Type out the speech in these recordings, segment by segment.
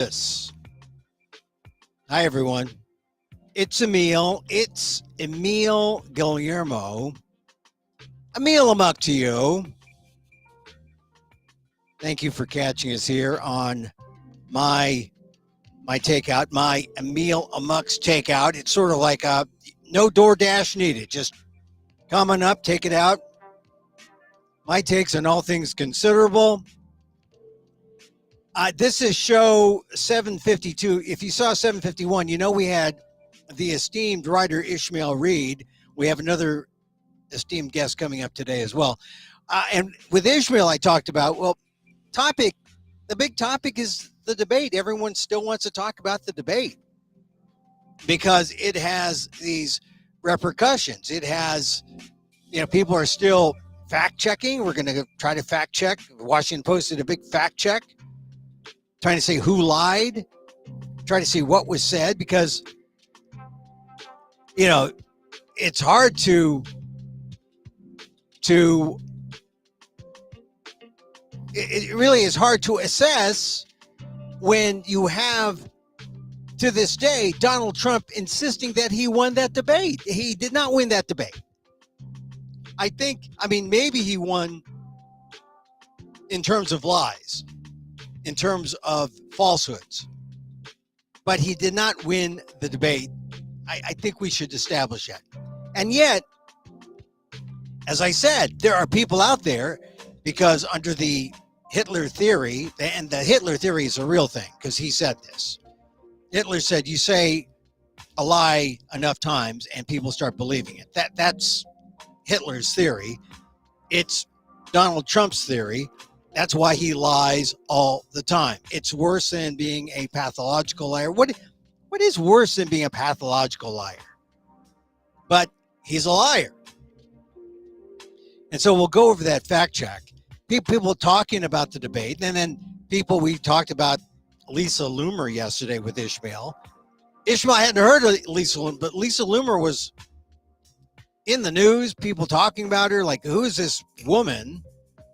This. Hi, everyone. It's Emil. It's Emil Guillermo. Emil, Amok to you. Thank you for catching us here on my takeout, my Emil Amok's takeout. It's sort of like no DoorDash needed. Just coming up, take it out. My takes on all things considerable. This is show 752. If you saw 751, you know we had the esteemed writer Ishmael Reed. We have another esteemed guest coming up today as well. And with Ishmael, I talked about, the big topic is the debate. Everyone still wants to talk about the debate because it has these repercussions. It has, people are still fact checking. We're going to try to fact check. The Washington Post did a big fact check, trying to say who lied, trying to see what was said, because, it's hard it really is hard to assess when you have, to this day, Donald Trump insisting that he won that debate. He did not win that debate. Maybe he won in terms of lies, in terms of falsehoods, but he did not win the debate. I think we should establish that. And yet, as I said, there are people out there, because under the Hitler theory, and the Hitler theory is a real thing because he said this. Hitler said, you say a lie enough times and people start believing it. That's Hitler's theory. It's Donald Trump's theory. That's why he lies all the time. It's worse than being a pathological liar. What is worse than being a pathological liar? But he's a liar. And so we'll go over that fact check. People talking about the debate, and then we talked about Lisa Loomer yesterday with Ishmael. Ishmael hadn't heard of Lisa Loomer, but Lisa Loomer was in the news, people talking about her, like, who is this woman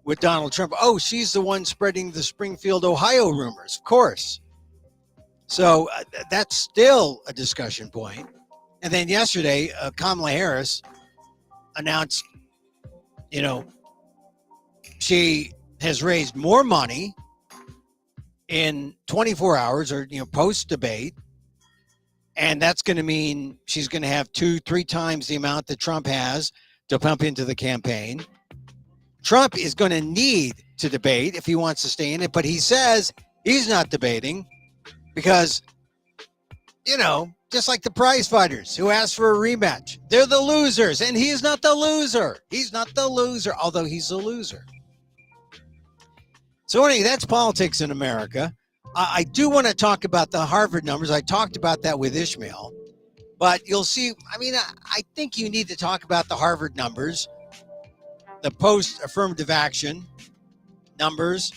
with Donald Trump? Oh, she's the one spreading the Springfield, Ohio rumors, of course. So that's still a discussion point. And then yesterday, Kamala Harris announced, she has raised more money in 24 hours or, post-debate. And that's going to mean she's going to have 2-3 times the amount that Trump has to pump into the campaign. Trump is going to need to debate if he wants to stay in it, but he says he's not debating because, just like the prize fighters who asked for a rematch, they're the losers, and he's not the loser. He's not the loser, although he's a loser. So anyway, that's politics in America. I do want to talk about the Harvard numbers. I talked about that with Ishmael, but you'll see, I think you need to talk about the Harvard numbers, the post-affirmative action numbers.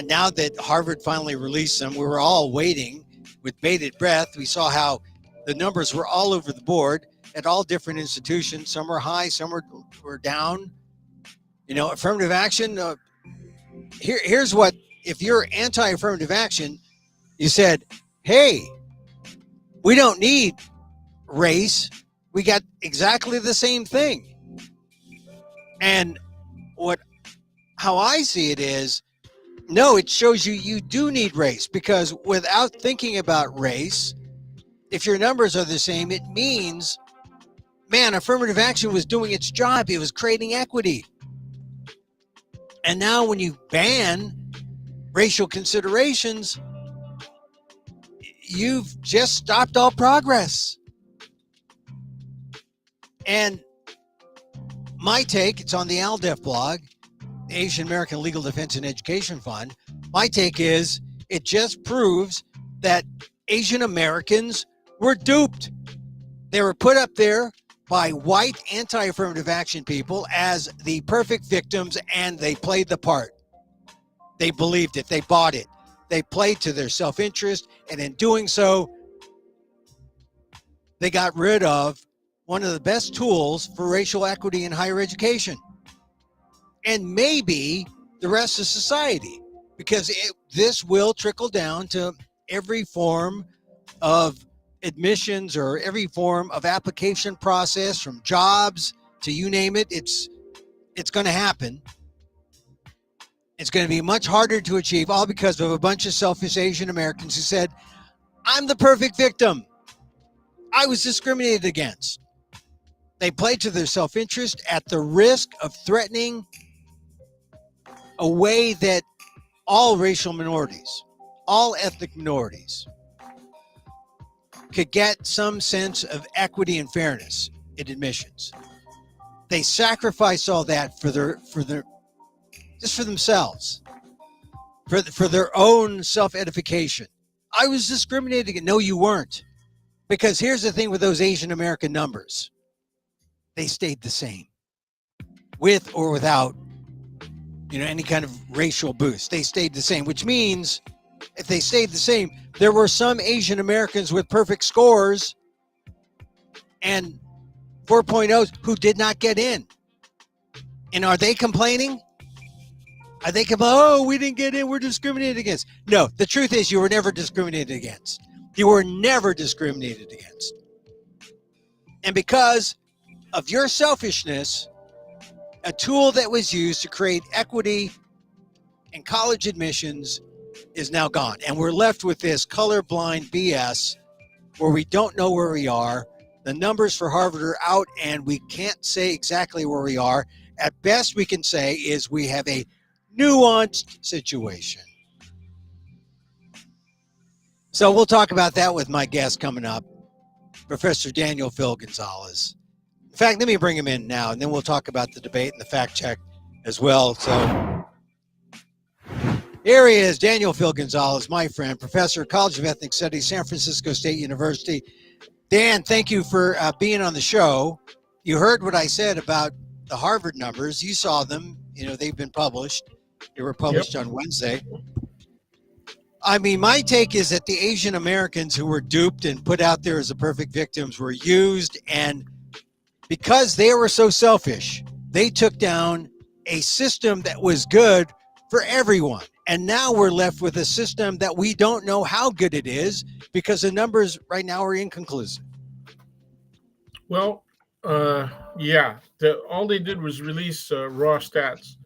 Now that Harvard finally released them, we were all waiting with bated breath. We saw how the numbers were all over the board at all different institutions. Some were high, some were down. Affirmative action, here's what, if you're anti-affirmative action, you said, hey, we don't need race. We got exactly the same thing. And how I see it is, no, it shows you do need race, because without thinking about race, if your numbers are the same, it means, man, affirmative action was doing its job. It was creating equity. And now when you ban racial considerations, you've just stopped all progress. And my take, it's on the ALDEF blog, the Asian American Legal Defense and Education Fund. My take is it just proves that Asian Americans were duped. They were put up there by white anti-affirmative action people as the perfect victims, and they played the part. They believed it. They bought it. They played to their self-interest, and in doing so, they got rid of one of the best tools for racial equity in higher education, and maybe the rest of society, because this will trickle down to every form of admissions or every form of application process, from jobs to you name it. It's going to happen. It's going to be much harder to achieve, all because of a bunch of selfish Asian Americans who said, I'm the perfect victim. I was discriminated against. They played to their self-interest at the risk of threatening a way that all racial minorities, all ethnic minorities could get some sense of equity and fairness in admissions. They sacrifice all that for their just for themselves, for their own self-edification. I was discriminated against. No, you weren't. Because here's the thing with those Asian American numbers. They stayed the same. With or without, any kind of racial boost. They stayed the same, which means if they stayed the same, there were some Asian Americans with perfect scores and 4.0s who did not get in. And are they complaining? Are they complaining, oh, we didn't get in, we're discriminated against? No, the truth is you were never discriminated against. You were never discriminated against. And because of your selfishness, a tool that was used to create equity in college admissions is now gone. And we're left with this colorblind BS where we don't know where we are. The numbers for Harvard are out and we can't say exactly where we are. At best we can say is we have a nuanced situation. So we'll talk about that with my guest coming up, Professor Daniel Phil Gonzalez. In fact, let me bring him in now, and then we'll talk about the debate and the fact check as well. So here he is, Daniel Phil Gonzalez, my friend, Professor, College of Ethnic Studies, San Francisco State University. Dan, thank you for being on the show. You heard what I said about the Harvard numbers. You saw them. They've been published. They were published on Wednesday. I mean, my take is that the Asian Americans who were duped and put out there as the perfect victims were used, and because they were so selfish, they took down a system that was good for everyone. And now we're left with a system that we don't know how good it is because the numbers right now are inconclusive. Well, yeah, all they did was release raw stats.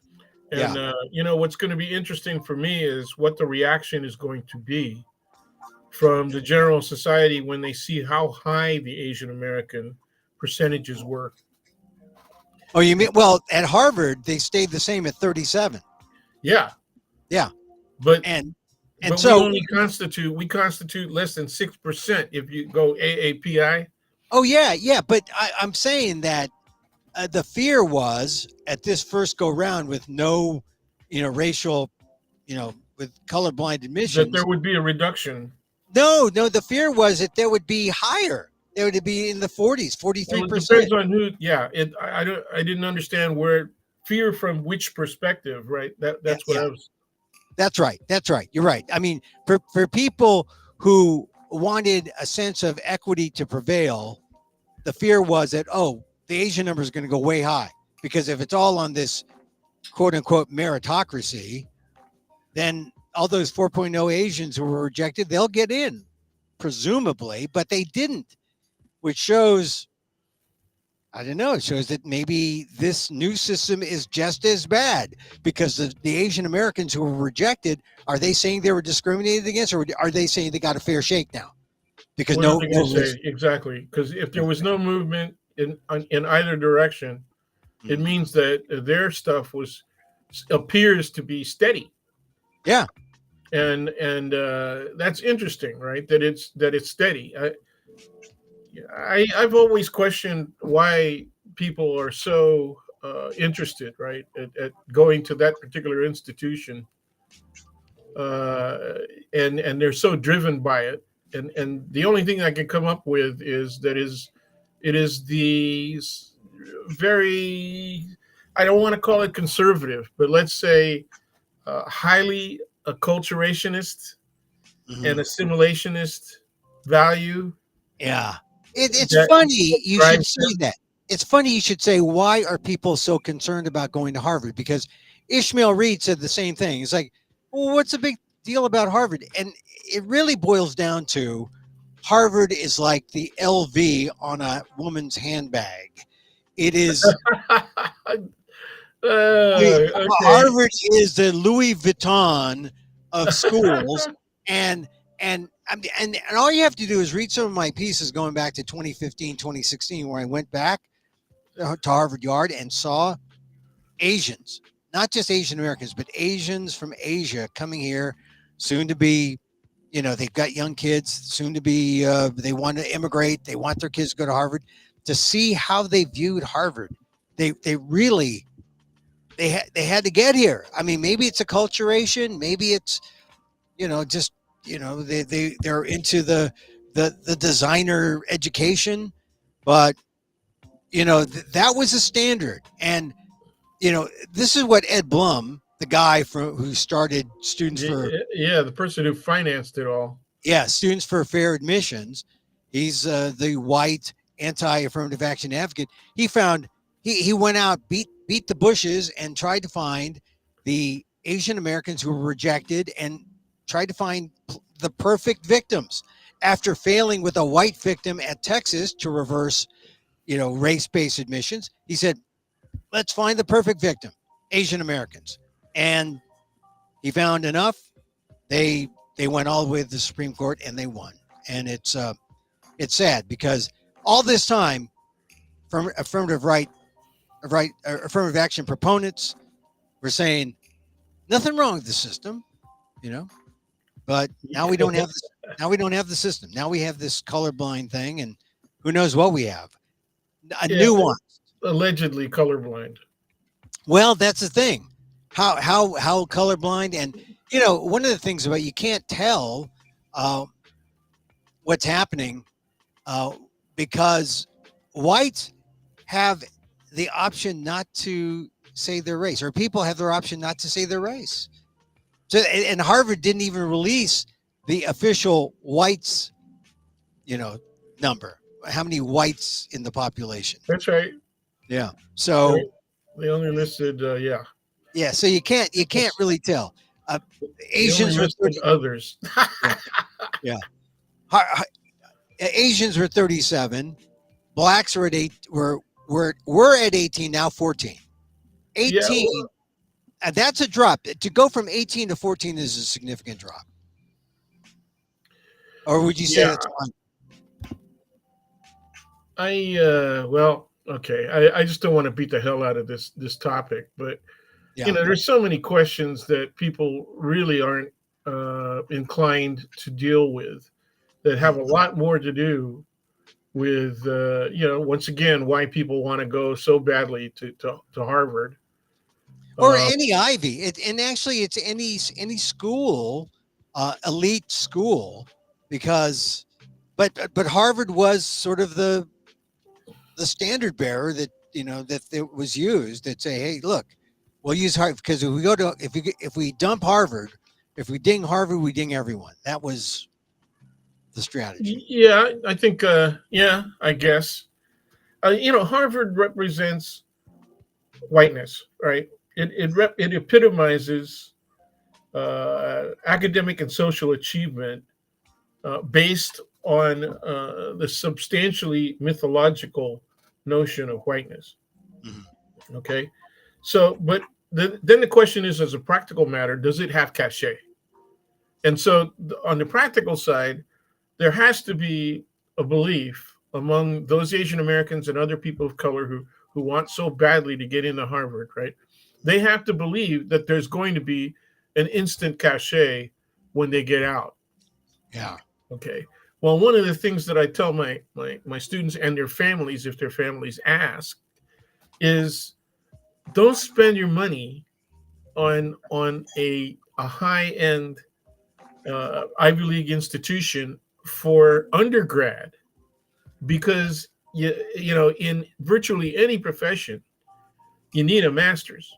And, what's going to be interesting for me is what the reaction is going to be from the general society when they see how high the Asian American percentages were. Oh, you mean, well, at Harvard, they stayed the same at 37. Yeah. Yeah. But so we constitute less than 6% if you go AAPI. Oh, yeah. But I'm saying that the fear was at this first go round with no, racial, with colorblind admissions, that there would be a reduction. No, the fear was that there would be higher. There would be in the 40s, 43%. Well, it depends on who. Yeah, I didn't understand where fear from which perspective, right? That's what I was. That's right. You're right. I mean, for people who wanted a sense of equity to prevail, the fear was that, the Asian number is going to go way high, because if it's all on this quote unquote meritocracy, then all those 4.0 Asians who were rejected, they'll get in, presumably, but they didn't, which shows, I don't know, it shows that maybe this new system is just as bad, because the Asian Americans who were rejected, are they saying they were discriminated against, or are they saying they got a fair shake now? Because exactly, because if there was no movement in either direction, it means that their stuff appears to be steady. Yeah. And that's interesting, right? That it's steady. I've always questioned why people are so interested, right, at going to that particular institution, and they're so driven by it. And the only thing I can come up with is that it is the very, I don't want to call it conservative, but let's say highly acculturationist and assimilationist value. Yeah. It's funny you should say that. It's funny you should say, why are people so concerned about going to Harvard? Because Ishmael Reed said the same thing. It's like, well, what's the big, deal about Harvard, and it really boils down to Harvard is like the LV on a woman's handbag. It is. I mean, Okay. Harvard is the Louis Vuitton of schools, and and all you have to do is read some of my pieces going back to 2015, 2016, where I went back to Harvard Yard and saw Asians, not just Asian Americans, but Asians from Asia coming here, soon to be, they've got young kids, soon to be, they want to immigrate, they want their kids to go to Harvard, to see how they viewed Harvard. They really they had to get here. I mean, maybe it's acculturation, maybe it's just they're into the designer education, but that was a standard. And this is what Ed Blum, the guy who started Students for Yeah, the person who financed it all. Students for Fair Admissions. He's the white anti-affirmative action advocate. He found he went out, beat the bushes, and tried to find the Asian Americans who were rejected, and tried to find the perfect victims. After failing with a white victim at Texas to reverse, race-based admissions, he said, "Let's find the perfect victim, Asian Americans." And he found enough. They went all the way to the Supreme Court and they won. And it's sad because all this time, from affirmative action proponents were saying nothing wrong with the system, but now we don't have this. Now we don't have the system. Now we have this colorblind thing, and who knows what we have. A Yeah, nuance. allegedly colorblind. Well, that's the thing. How colorblind, and one of the things about, you can't tell uh, what's happening because whites have the option not to say their race, or people have their option not to say their race. So, and Harvard didn't even release the official whites, number. How many whites in the population? That's right. Yeah. So They only listed, yeah. yeah. So you can't really tell. They only Asians were listed 30. others. Yeah. Yeah. Asians were 37. Blacks were at 8. Were at 18 now, 14. Yeah, 18. That's a drop. To go from 18 to 14 is a significant drop. Or would you say yeah. that's fine? Well, okay. I just don't want to beat the hell out of this topic, but Yeah. there's so many questions that people really aren't inclined to deal with, that have a lot more to do with once again, why people want to go so badly to Harvard. Or any Ivy. And actually, it's any school, elite school, because, but Harvard was sort of the standard bearer that that it was used, that say, hey, look, we'll use Harvard because if we dump Harvard, if we ding Harvard, we ding everyone. That was the strategy. Yeah, I think. Yeah, I guess. Harvard represents whiteness, right? It epitomizes academic and social achievement based on the substantially mythological notion of whiteness. Mhm. Okay, so but then the question is, as a practical matter, does it have cachet? And so on the practical side, there has to be a belief among those Asian Americans and other people of color who want so badly to get into Harvard, right? They have to believe that there's going to be an instant cachet when they get out. Yeah. Okay. Well, one of the things that I tell my students and their families, if their families ask, is don't spend your money on a high end Ivy League institution for undergrad, because in virtually any profession you need a master's.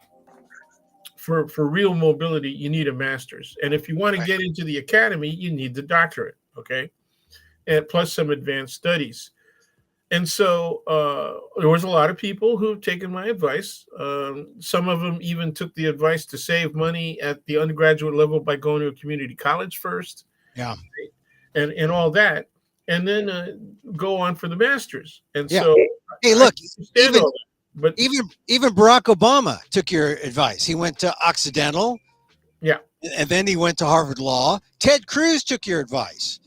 For real mobility, you need a master's, and if you want to Right. get into the academy, you need the doctorate. Okay, and plus some advanced studies. And so there was a lot of people who've taken my advice. Some of them even took the advice to save money at the undergraduate level by going to a community college first, Yeah. and all that, and then go on for the masters. And Yeah. so Hey, I look, understand even all that. But even Barack Obama took your advice. He went to Occidental, yeah. and then he went to Harvard Law. Ted Cruz took your advice.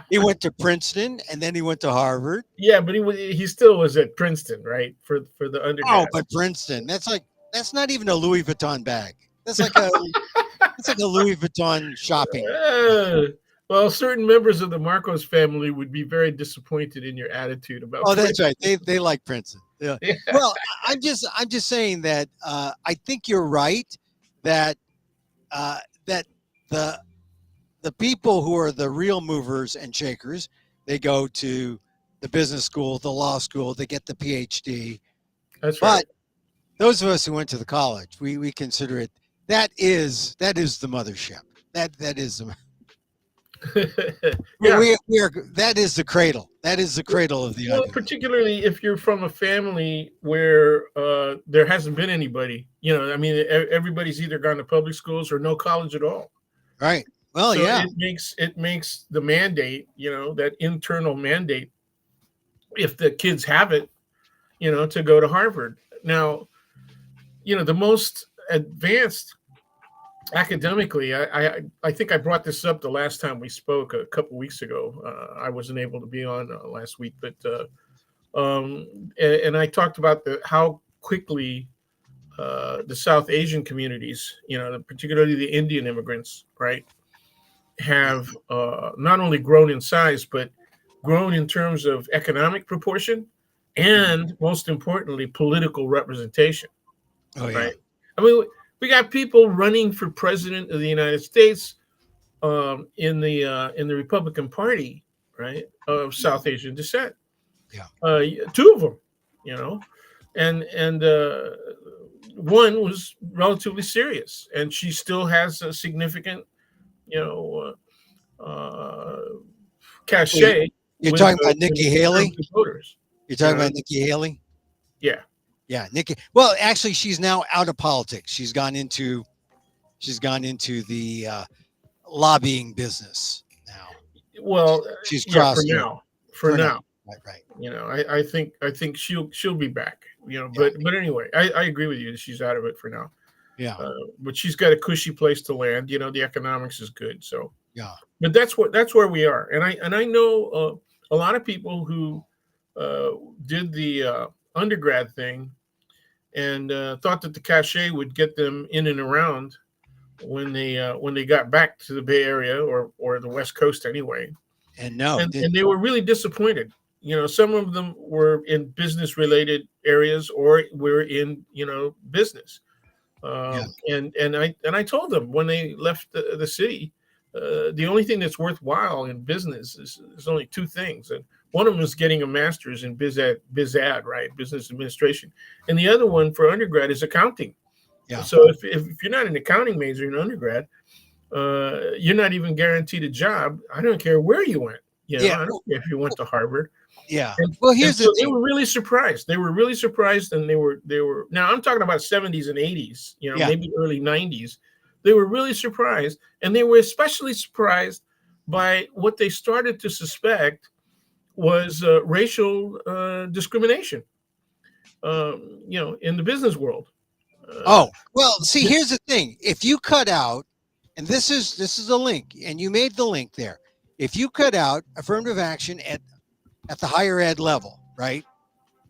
He went to Princeton, and then he went to Harvard. Yeah, but he still was at Princeton, right? For the Oh, undergrad. but Princeton, that's not even a Louis Vuitton bag. That's like a Louis Vuitton shopping. Uh, well, certain members of the Marcos family would be very disappointed in your attitude about Oh, that's Princeton. right. They like Princeton. Yeah. Yeah. Well, I'm just saying that I think you're right that that the the people who are the real movers and shakers, they go to the business school, the law school, they get the PhD. That's right. But those of us who went to the college, we consider it that is the mothership. That is the Yeah. we are that is the cradle. That is the cradle of the Well, Ivy League. particularly if you're from a family where there hasn't been anybody, I mean, everybody's either gone to public schools or no college at all. Right. Well, So yeah. it makes the mandate, that internal mandate, if the kids have it, to go to Harvard. Now, the most advanced academically, I think I brought this up the last time we spoke a couple weeks ago. I wasn't able to be on last week, but and I talked about how quickly the South Asian communities, particularly the Indian immigrants, right, have not only grown in size but grown in terms of economic proportion and, most importantly, political representation. Oh, yeah. Right? I mean, we got people running for president of the United States in the Republican Party, right, of South Asian descent. Yeah. Two of them, you know, and one was relatively serious, and she still has a significant, you know, cachet You're with talking about Nikki Haley? conservative voters. You're You talking know, about Nikki Haley? yeah. Yeah, Nikki. Well, actually, she's now out of politics. She's gone into the lobbying business now. Well, She's yeah. For crossed over now, for for now. now. Right. I think she'll be back. Yeah. But anyway, I agree with you that she's out of it for now. Yeah. But she's got a cushy place to land. The economics is good. So, Yeah. but that's where we are. And I know a lot of people who did the undergrad thing and thought that the cachet would get them in and around when they got back to the Bay Area or the West Coast anyway. And no, And they were really disappointed. Some of them were in business related areas or were in business. yeah. And I told them when they left the city, the only thing that's worthwhile in business is only two things, and one of them is getting a master's in biz ad, right, business administration, and the other one for undergrad is accounting. Yeah. So if you're not an accounting major in undergrad, you're not even guaranteed a job. I don't care where you went. Yeah. I don't care if you went to Harvard. Yeah. And, Well, and here's so the they thing. were really surprised. They were really surprised, and they were. Now I'm talking about 70s and 80s. Yeah. Maybe early 90s. They were really surprised, and they were especially surprised by what they started to suspect was racial discrimination. In the business world. Oh, well, see, here's the thing. If you cut out, and this is a link, and you made the link there. If you cut out affirmative action at the higher ed level, right?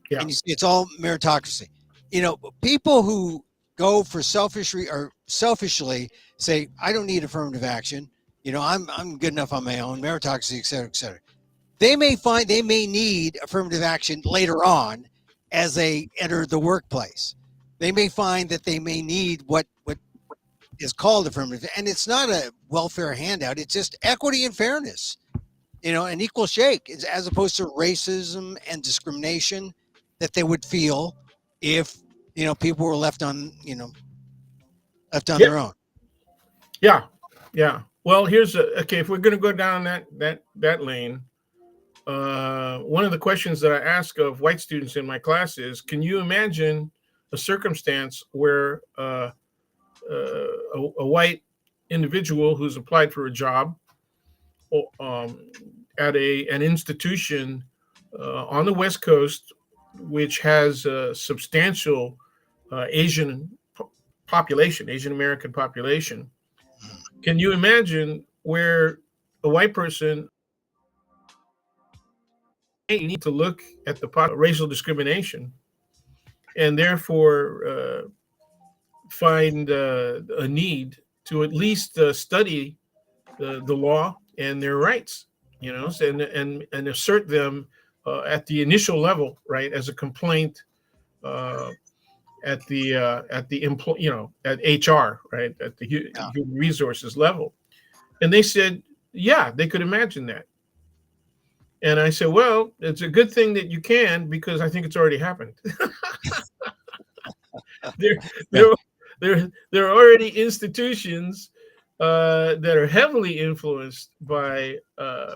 Yeah. And you see it's all meritocracy. People who go for selfishly say, I don't need affirmative action. I'm good enough on my own, meritocracy, et cetera, et cetera. They may need affirmative action later on as they enter the workplace. They may find that they may need what is called affirmative, and it's not a welfare handout. It's just equity and fairness, an equal shake, as opposed to racism and discrimination that they would feel if people were left on their own. Yeah. Well, here's okay. If we're going to go down that lane, one of the questions that I ask of white students in my class is, can you imagine a circumstance where a white individual who's applied for a job um, at an institution on the West Coast, which has a substantial Asian population, Asian American population. Can you imagine where a white person may need to look at the racial discrimination and therefore find a need to at least study the law and their rights, and assert them at the initial level, right, as a complaint uh, at the employ, at HR, right, at the Yeah. human resources level. And they said, yeah, they could imagine that. And I said, well, it's a good thing that you can, because I think it's already happened. there, Yeah. there, there are already institutions that are heavily influenced by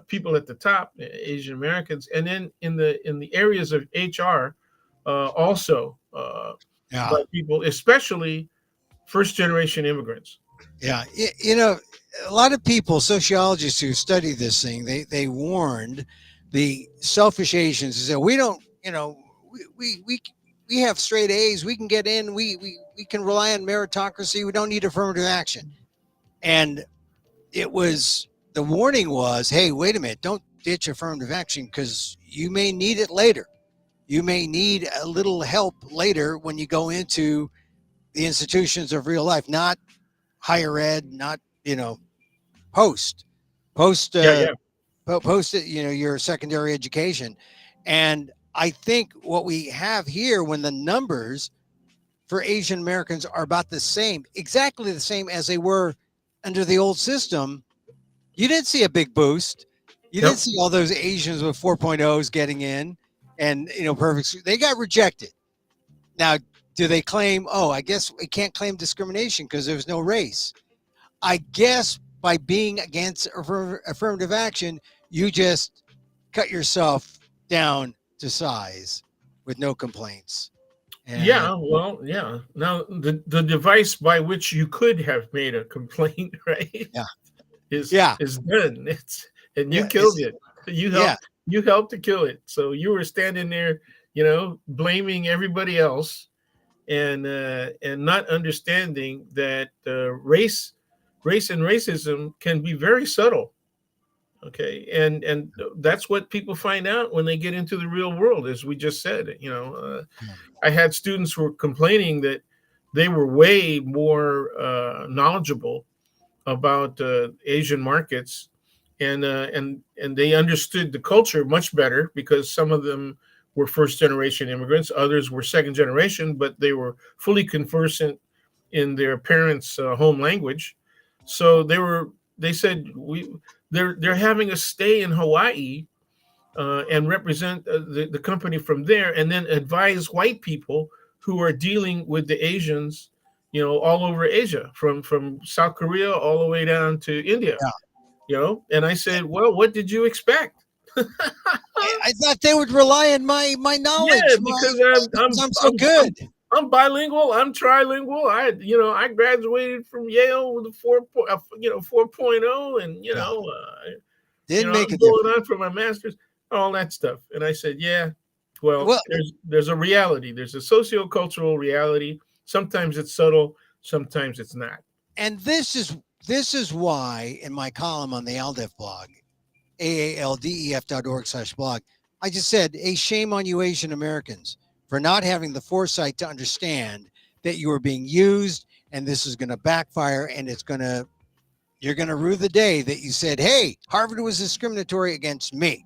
people at the top, Asian Americans, and then in the areas of HR, also Yeah. by people, especially first generation immigrants. Yeah. A lot of people, sociologists who study this thing, they warned the selfish Asians who said, we don't, we have straight A's, we can get in, we can rely on meritocracy, we don't need affirmative action. And the warning was, hey, wait a minute, don't ditch affirmative action because you may need it later. You may need a little help later when you go into the institutions of real life, not higher ed, not, post, post, Yeah, uh, yeah, post, your secondary education. And I think what we have here, when the numbers for Asian Americans are about the same, exactly the same as they were under the old system, you didn't see a big boost. You didn't yep, see all those Asians with 4.0s getting in and, perfect. They got rejected. Now, do they claim, oh, I guess we can't claim discrimination because there's no race? I guess by being against affirmative action, you just cut yourself down to size with no complaints. And yeah. Well, yeah. Now the device by which you could have made a complaint, right, yeah, is yeah, is done. And you yeah, killed it. You yeah, helped. You helped to kill it. So you were standing there, blaming everybody else, and not understanding that race and racism can be very subtle. Okay, and that's what people find out when they get into the real world, as we just said. I had students who were complaining that they were way more knowledgeable about Asian markets, and they understood the culture much better because some of them were first generation immigrants, others were second generation, but they were fully conversant in their parents' home language. So they said they're having a stay in Hawaii and represent the company from there, and then advise white people who are dealing with the Asians, all over Asia, from South Korea all the way down to India. yeah. And I said, well, what did you expect? I thought they would rely on my Yeah, knowledge, because because I'm so good. I'm bilingual. I'm trilingual. I graduated from Yale with a 4.0, and Yeah, didn't make I'm a going difference. on for my master's, all that stuff. And I said, yeah, well, Well, there's a reality. There's a sociocultural reality. Sometimes it's subtle. Sometimes it's not. and this is why in my column on the ALDEF blog, aaldef.org/blog, I just said, a shame on you Asian Americans for not having the foresight to understand that you are being used and this is going to backfire and you're going to rue the day that you said, hey, Harvard was discriminatory against me,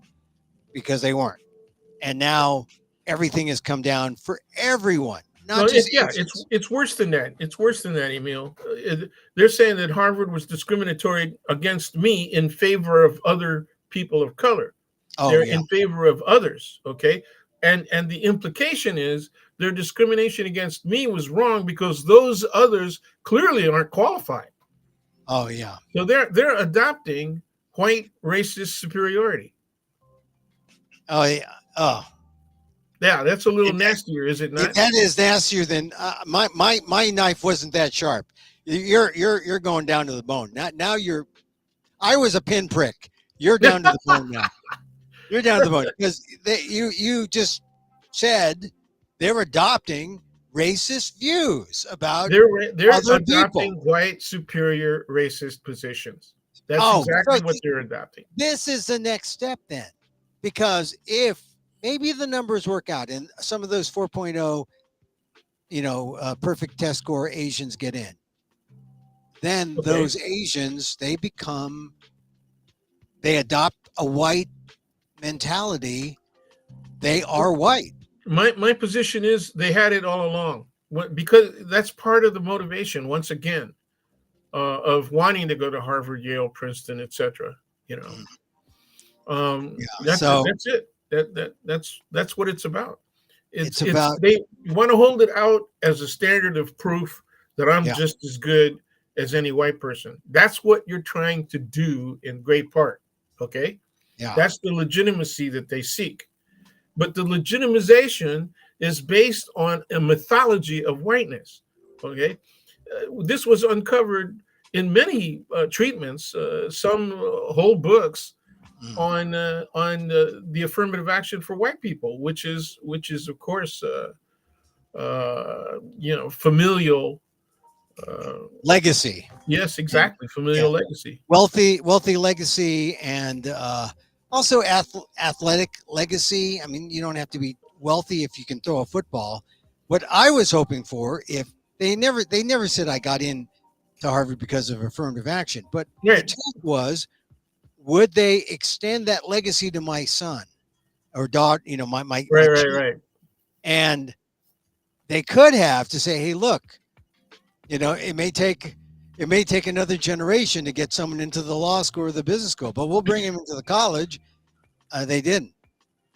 because they weren't. And now everything has come down for everyone, not Well, just yeah, Asians. it's worse than that. It's worse than that, Emil. They're saying that Harvard was discriminatory against me in favor of other people of color. Oh, They're yeah. in favor of others. Okay, and the implication is their discrimination against me was wrong because those others clearly aren't qualified. Oh, yeah. So they're adopting white racist superiority. Oh yeah. Oh, Yeah, that's a little it, nastier, is it not? that is nastier than my knife wasn't that sharp. You're going down to the bone. Now you're. I was a pinprick. You're down to the bone now. You're down to the bone because you just said they're adopting racist views about They're other adopting people. white superior racist positions. That's Oh, exactly so what they're adopting. this is the next step then, because if maybe the numbers work out and some of those 4.0, perfect test score Asians get in, then Okay. those Asians they adopt a white mentality. They are white. My position is they had it all along. Because that's part of the motivation. Once again, of wanting to go to Harvard, Yale, Princeton, etc. You know, Yeah. that's it. So That's it. That's what it's about. it's It's about they want to hold it out as a standard of proof that I'm yeah, just as good as any white person. That's what you're trying to do in great part. Okay, yeah. that's the legitimacy that they seek. But the legitimization is based on a mythology of whiteness. Okay, this was uncovered in many treatments, some whole books Mm. on the affirmative action for white people, which is of course familial. Uh, Legacy. yes, And exactly, yeah, familial legacy. wealthy legacy, and also athletic legacy. I mean, you don't have to be wealthy if you can throw a football. What I was hoping for, if they never said I got in to Harvard because of affirmative action, but the Right, test was, would they extend that legacy to my son or daughter, my right, right, kid? right. And they could have to say, hey, look, it may take another generation to get someone into the law school or the business school, but we'll bring him into the college. They didn't.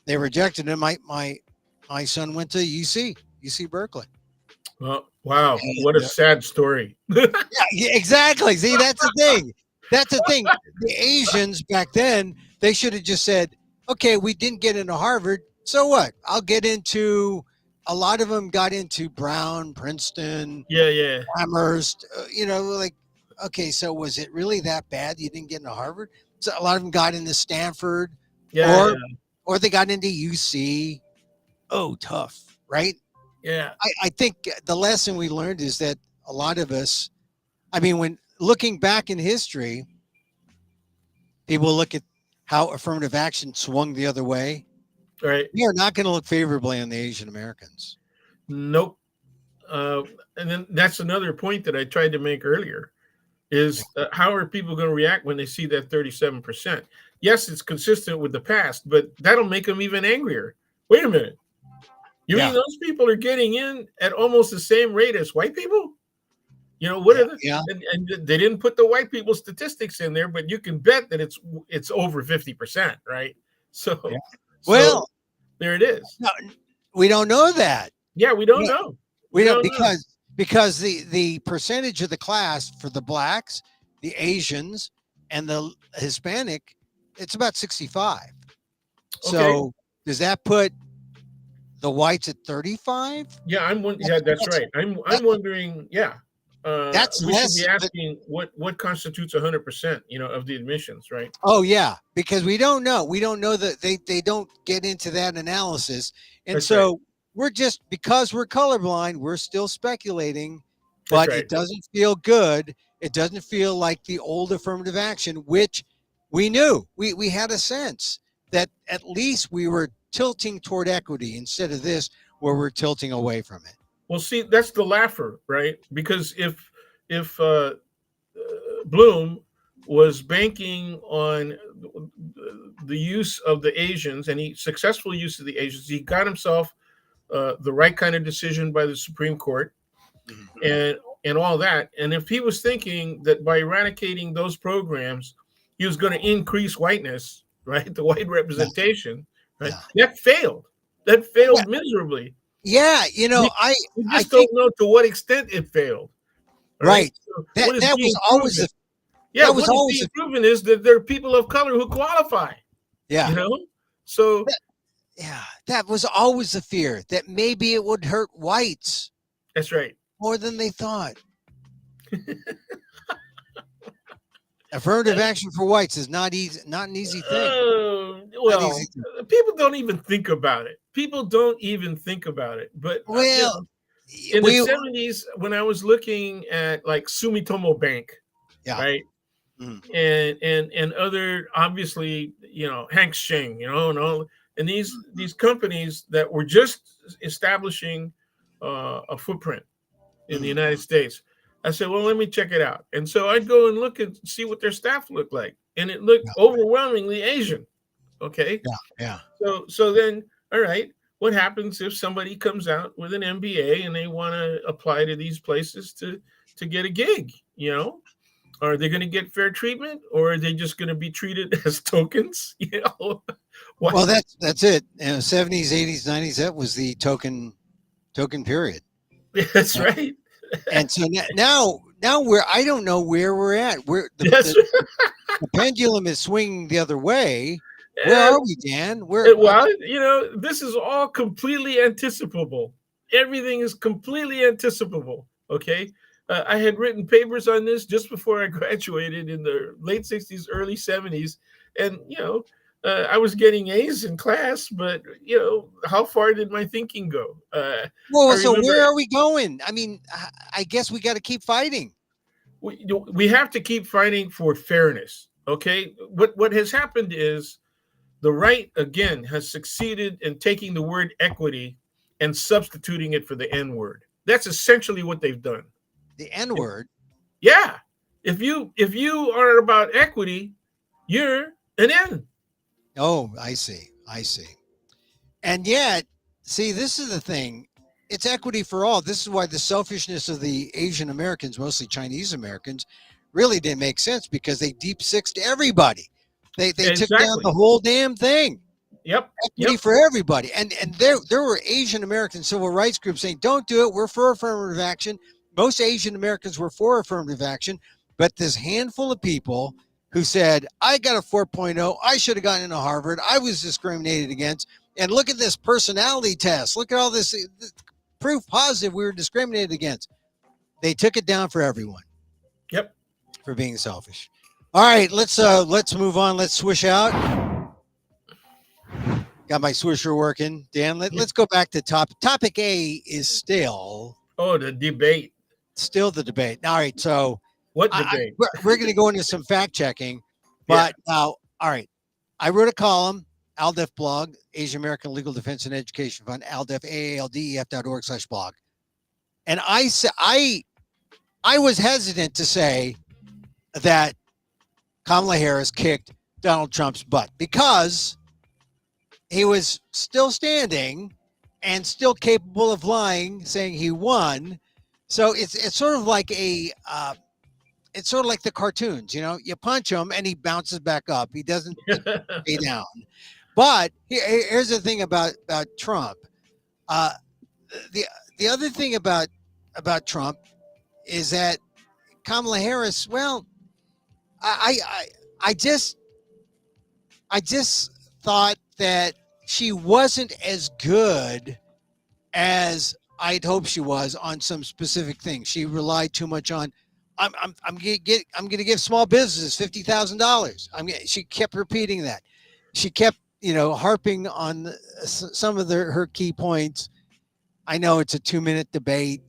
They rejected him. My son went to UC Berkeley. Well, wow, what a And, sad story. yeah, exactly. See, that's the thing. That's the thing. The Asians back then, they should have just said, okay, we didn't get into Harvard. So what? I'll get into, a lot of them got into Brown, Princeton, Yeah, yeah, Amherst, like, okay, so was it really that bad you didn't get into Harvard? So a lot of them got into Stanford, yeah, or yeah, or they got into UC. Oh, tough, right? yeah. I think the lesson we learned is that a lot of us, I mean, when looking back in history, people look at how affirmative action swung the other way. Right. We are not going to look favorably on the Asian Americans. Nope. Uh, and then that's another point that I tried to make earlier is how are people going to react when they see that 37%? Yes, it's consistent with the past, but that'll make them even angrier. Wait a minute. You mean Yeah, those people are getting in at almost the same rate as white people? What yeah, are the yeah, and they didn't put the white people statistics in there, but you can bet that it's over 50%, right? yeah. So Well, there it is. no, we don't know that. Yeah, we don't know. We We don't, don't know. because the percentage of the class for the blacks, the Asians, and the Hispanic, it's about 65. Okay. So does that put the whites at 35? Yeah, That's yeah, that's that's right. I'm that's wondering, yeah. that's We should be less. asking what constitutes 100%, of the admissions, right? Oh yeah, because we don't know. We don't know that they don't get into that analysis, and That's right. so we're just, because we're colorblind, we're still speculating, That's but right. it doesn't feel good. It doesn't feel like the old affirmative action, which we knew. We had a sense that at least we were tilting toward equity instead of this, where we're tilting away from it. Well, see, that's the laugher, right? Because if Bloom was banking on the use of the Asians and he successful use of the Asians, he got himself the right kind of decision by the Supreme Court Mhm. and all that. And if he was thinking that by eradicating those programs, he was going to increase whiteness, right? The white Yeah, representation, right? yeah, That failed. That yeah, failed miserably. yeah. We, we I just think don't know to what extent it failed. All right. right. So That what is that was being always proven? the Yeah, that was what is always being the proven is that there are people of color who qualify. You yeah. know, so Yeah, that was always the fear that maybe it would hurt whites That's right. more than they thought. Affirmative action for whites is not easy, not an easy thing. Not easy. Well, people don't even think about it. People don't even think about it. But Well, in the we, 70s, when I was looking at like Sumitomo Bank, yeah. right, Mhm. and other, obviously, Hank Sheng, and all, and these companies that were just establishing a footprint in the Mhm. United States. I said, well, let me check it out. And so I'd go and look and see what their staff looked like. And it looked Yeah, overwhelmingly Asian. Okay. yeah, yeah. So then, all right, what happens if somebody comes out with an MBA and they want to apply to these places to get a gig? Are they going to get fair treatment, or are they just going to be treated as tokens? What? Well, that's it. 70s, 80s, 90s. That was the token period. That's And, right. and so now we're I don't know where we're at. We're That's the pendulum is swinging the other way. Where right. are we, Dan? Where? Well, this is all completely anticipable. Everything is completely anticipable. Okay. I had written papers on this just before I graduated in the late 60s, early 70s. And, I was getting A's in class, but, how far did my thinking go? I Well, so remember where are we going? I mean, I guess we got to keep fighting. we have to keep fighting for fairness. Okay. What has happened is the right, again, has succeeded in taking the word equity and substituting it for the N word. That's essentially what they've done. The N word. Yeah. If you are about equity, you're an N. Oh, I see. I see. And yet, see, this is the thing. It's equity for all. This is why the selfishness of the Asian Americans, mostly Chinese Americans, really didn't make sense because they deep sixed everybody. They took down Exactly. the whole damn thing. Yep. Equity Yep. for everybody. And there were Asian American civil rights groups saying, don't do it. We're for affirmative action. Most Asian Americans were for affirmative action. But this handful of people who said, I got a 4.0, I should have gotten into Harvard, I was discriminated against. And look at this personality test. Look at all this proof positive we were discriminated against. They took it down for everyone Yep. for being selfish. All right, let's move on. Let's swish out. Got my swisher working. Dan, let's go back to topic A is Oh, the debate. still the debate. All right, so What debate? we're going to go into some fact checking, Yeah. but now, all right, I wrote a column, ALDEF blog, Asian American Legal Defense and Education Fund, ALDEF, AALDEF.org/blog. And I was hesitant to say that Kamala Harris kicked Donald Trump's butt because he was still standing and still capable of lying, saying he won. So it's sort of like it's sort of like the cartoons, you punch him and he bounces back up. He doesn't stay down. But here's the thing about Trump. Uh, the the other thing about Trump is that Kamala Harris. Well, I I I just I just thought that she wasn't as good as I'd hoped she was on some specific things. She relied too much on. I'm gonna give small businesses $50,000. She kept repeating that. She kept harping on some of her key points. I know it's a 2-minute debate,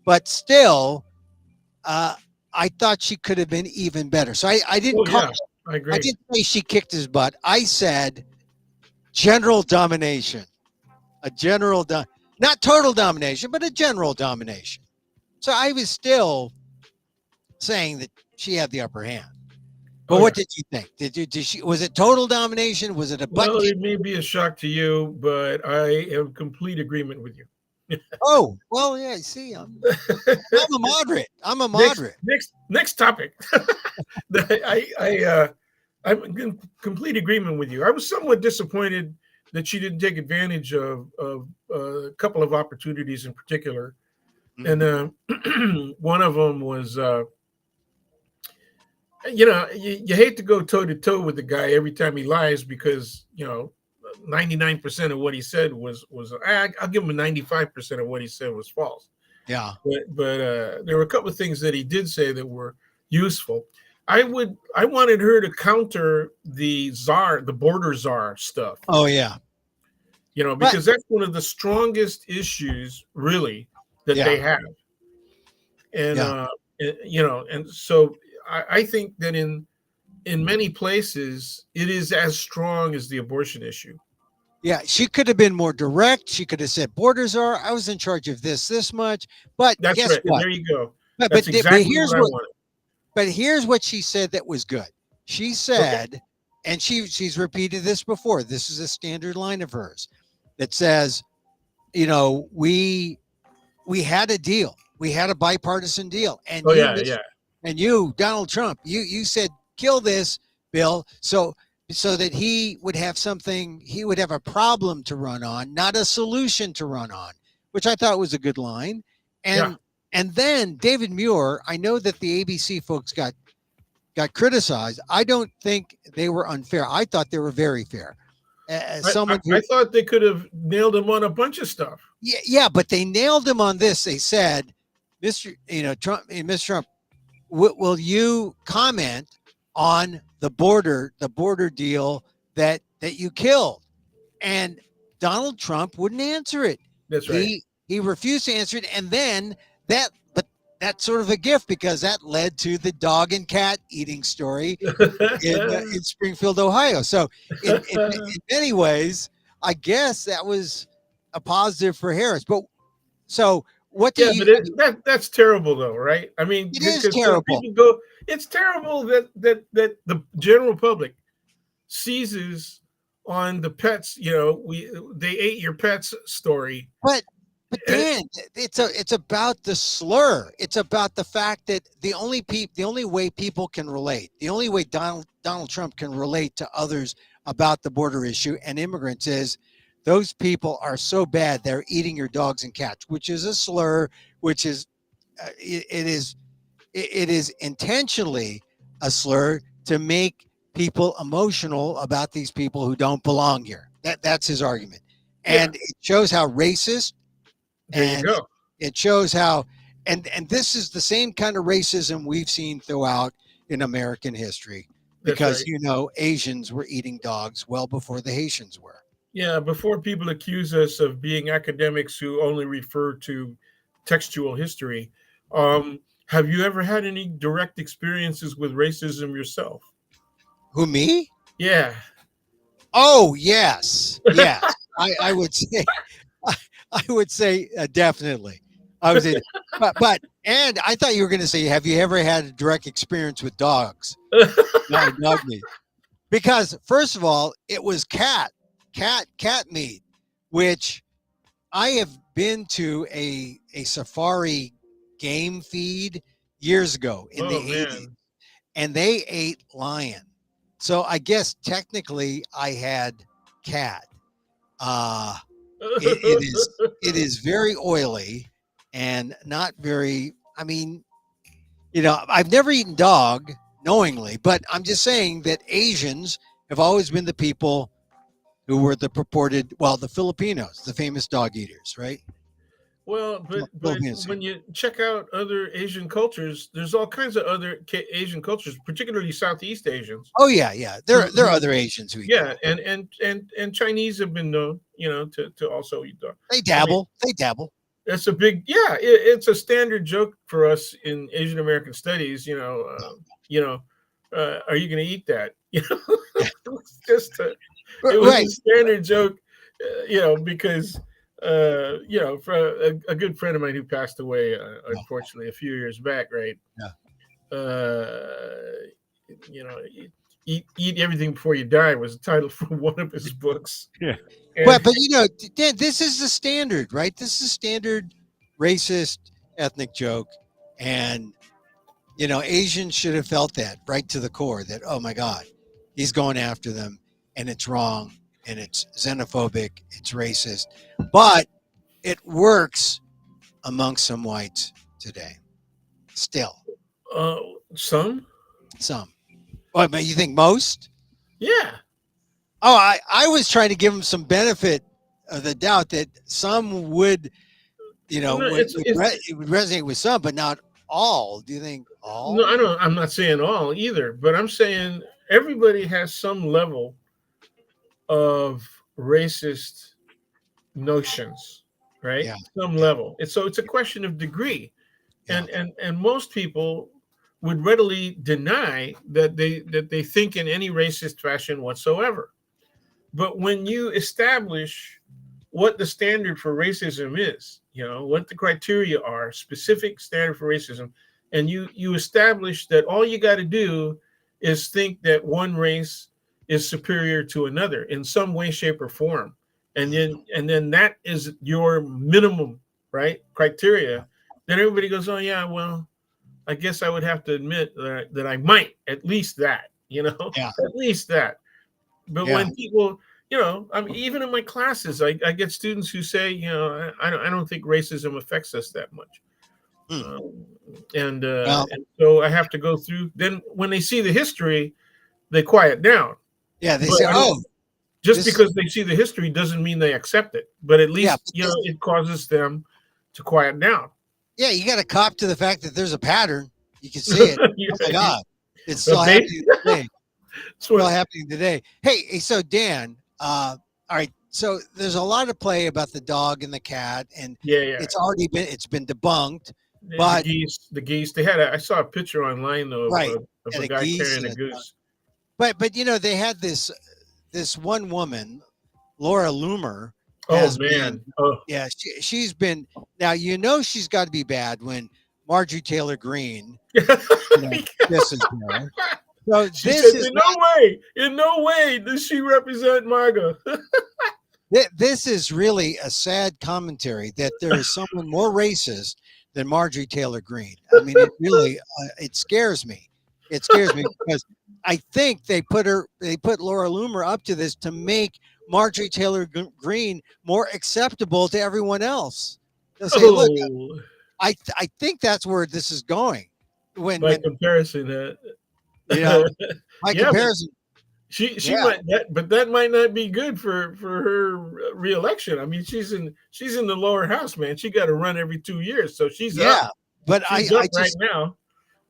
but still, uh, I thought she could have been even better. So I didn't Oh call. yeah, I I agree. didn't say she kicked his butt. I said general domination, a not total domination, but a general domination. So I was still saying that she had the upper hand. But Oh what yeah. did you think? Did she was it total domination? Was it a butt Well, kick? it may be a shock to you, but I have complete agreement with you. Oh, well, yeah. See, I'm a moderate. I'm a next, moderate. next topic. I'm in complete agreement with you. I was somewhat disappointed that she didn't take advantage of a couple of opportunities in particular, and Mhm. one of them was, you hate to go toe to toe with the guy every time he lies because 99% of what he said was I'll give him 95% of what he said was false. Yeah. But there were a couple of things that he did say that were useful. I wanted her to counter the border czar stuff, Oh yeah. But because that's one of the strongest issues really that yeah. they have. And Yeah. and so I think that in many places it is as strong as the abortion issue. Yeah. She could have been more direct. She could have said borders are. I was in charge of this much. But That's guess right. And what? there you go. But but That's but exactly here's what I what wanted. but here's what she said that was good. She Okay. said, and she's repeated this before. This is a standard line of hers that says, we had a deal. We had a bipartisan deal. And Oh yeah, yeah. you, Donald Trump, you said kill this bill so that he would have something, he would have a problem to run on, not a solution to run on, which I thought was a good line. Yeah. And then David Muir, I know that the ABC folks got criticized. I don't think they were unfair. I thought they were very fair. As someone I who, thought they could have nailed him on a bunch of stuff. yeah, but they nailed him on this. They said, Mr. Trump, will you comment on the border deal that you killed? And Donald Trump wouldn't answer it. That's right. He refused to answer it, and then but that's sort of a gift because that led to the dog and cat eating story in Springfield, Ohio. So in many ways, I guess that was a positive for Harris. But so what do Yeah, you? but that's terrible though, right? I mean, It is because so terrible. people go, it's terrible that the general public seizes on the pets. They ate your pets story. But And, Dan, it's about the slur. It's about the fact that the only way people can relate, the only way Donald Trump can relate to others about the border issue and immigrants is those people are so bad they're eating your dogs and cats, which is a slur, which is it is intentionally a slur to make people emotional about these people who don't belong here. That's his argument, yeah, and it shows how racist, there you and go. it shows how, and this is the same kind of racism we've seen throughout in American history, That's because right. Asians were eating dogs well before the Haitians were. Yeah, before people accuse us of being academics who only refer to textual history, have you ever had any direct experiences with racism yourself? Who, me? Yeah. Oh yes, yes. I would say I would say definitely. I was in, but and I thought you were going to say, have you ever had a direct experience with dogs? Dog meat. Because first of all, it was cat meat, which I have been to a safari game feed years ago in the Oh 80s, man. and they ate lion. So I guess technically I had cat. Uh it is very oily and not very, I mean, I've never eaten dog knowingly, but I'm just saying that Asians have always been the people who were the purported, well, the Filipinos, the famous dog eaters, right? Well, but Filipinos. when you check out other Asian cultures, there's all kinds of other Asian cultures, particularly Southeast Asians. Oh yeah, yeah. There are other Asians who eat Yeah, dog. and Chinese have been known, to also eat dog. They I mean, dabble. They dabble. it's a big, yeah, it's a standard joke for us in Asian American studies. Are you going to eat that? It's just it was a Right. standard joke, because for a good friend of mine who passed away, unfortunately, a few years back, right? Yeah. Uh, you know, eat everything before you die was the title for one of his books, Yeah. and But Dan, this is the standard, right? This is standard racist ethnic joke, and Asians should have felt that right to the core. That, oh my God, he's going after them, and it's wrong, and it's xenophobic, it's racist, but it works amongst some whites today. Still, some, some. Well, but you think most? yeah, Oh, I was trying to give them some benefit of the doubt that some would, No, it would resonate with some, but not all. Do you think no, I all? don't. I'm not saying all either, but I'm saying everybody has some level of racist notions, right? Yeah, Some yeah, level. It's a question of degree, yeah, and most people would readily deny that they think in any racist fashion whatsoever. But when you establish what the standard for racism is, what the criteria are, specific standard for racism, and you establish that all you got to do is think that one race is superior to another in some way, shape, or form, and mhm, then that is your minimum, right, criteria. Then everybody goes, oh yeah, well, I guess I would have to admit that I might at least that, yeah, at least that. But yeah. when people, I mean, even in my classes, I get students who say, I don't think racism affects us that much. Hmm. Um, Well, and so I have to go through. Then when they see the history, they quiet down. yeah. They But say, I don't. oh, Just this is because they see the history doesn't mean they accept it. But at yeah, least but this, it causes them to quiet down. yeah. You got to cop to the fact that there's a pattern. You can see it. Oh my God, it's The still base. happening today. That's Still what. happening today. Hey, so Dan, all right. So there's a lot of play about the dog and the cat, and Yeah, yeah. it's been debunked, The but geese. The geese. They had. I saw a picture online though right, of and a a guy geese carrying and a a goose. but they had this one woman, Laura Loomer, Oh has been man. Oh. yeah she's been now she's got to be bad when Marjorie Taylor Greene kisses her. So She this says, is in no way does she represent MAGA. this is really a sad commentary that there is someone more racist than Marjorie Taylor Greene. I mean, it really it scares me. It scares me because I think they put Laura Loomer up to this to make Marjorie Taylor Greene more acceptable to everyone else. They'll say, "Look, Oh, I think that's where this is going." by When comparison, you know, by yeah, but comparison, she yeah, might but that might not be good for her reelection. I mean, she's in the lower house, man. She got to run every 2 years, so she's up. yeah. But She's up right now,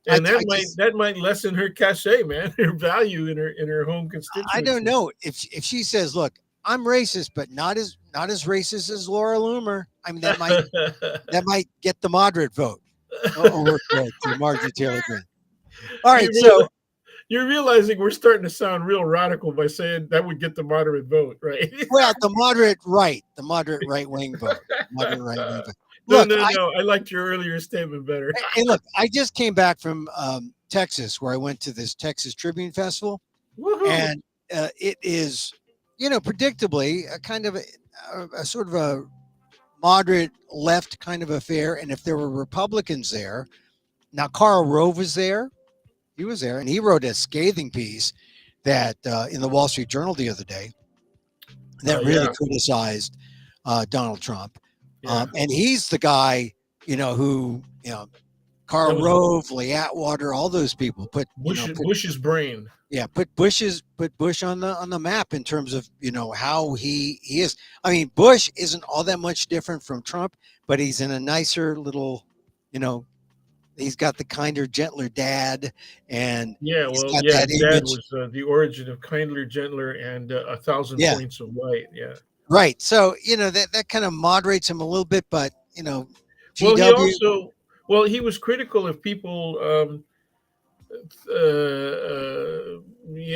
and I just that might lessen her cachet, man, her value in her home I don't constituency. know if she says, "Look, I'm racist, but not as racist as Laura Loomer." I mean, that might get the moderate vote over to Marjorie Taylor Greene. All you right, so You're realizing we're starting to sound real radical by saying that would get the moderate vote, right? well, the moderate right wing vote, moderate right wing vote. No, Look, no, no. I liked your earlier statement better. I just came back from Texas, where I went to this Texas Tribune Festival, Woohoo! and it is, predictably, a kind of a sort of a moderate left kind of affair. And if there were Republicans there, now Karl Rove was there, he was there, and he wrote a scathing piece that in the Wall Street Journal the other day that really Yeah, criticized Donald Trump, yeah. and he's the guy who Karl That was Rove, Lee Atwater, all those people Bush's brain. put Bush on the map in terms of how he is. I mean, Bush isn't all that much different from Trump, but he's in a nicer little, you know, he's got the kinder, gentler dad, and Yeah, he's well, got yeah. that His dad image. was the origin of kindler, gentler, and a thousand Yeah, points of light. Yeah. right. So that kind of moderates him a little bit, but Well, he GW, also he was critical of people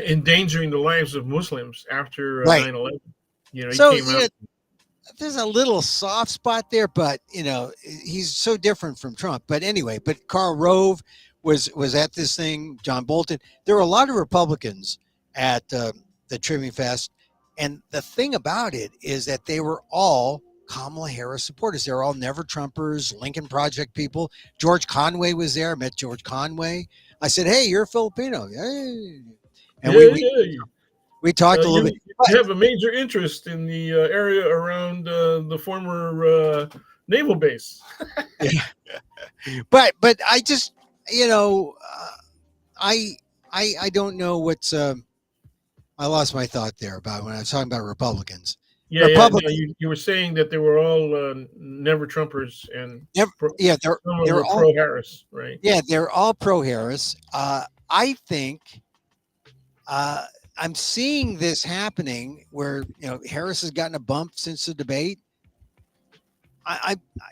endangering the lives of Muslims after right. 9/11. He So came out. there's a little soft spot there, but he's so different from Trump. But anyway, but Karl Rove was at this thing. John Bolton. There were a lot of Republicans at the Tribune Fest, and the thing about it is that they were all Kamala Harris supporters. They were all Never Trumpers, Lincoln Project people. George Conway was there. I met George Conway. I said, "Hey, you're a Filipino." Hey. And Yeah, yeah. we talked a little bit. You have a major interest in the area around the former naval base. But I just I I don't know what's I lost my thought there about when I was talking about Republicans. Yeah, yeah. No, Republicans, you were saying that they were all never Trumpers and never, yeah, some of them they're were all pro Harris, right? they're all pro Harris. I think uh, I'm seeing this happening where Harris has gotten a bump since the debate.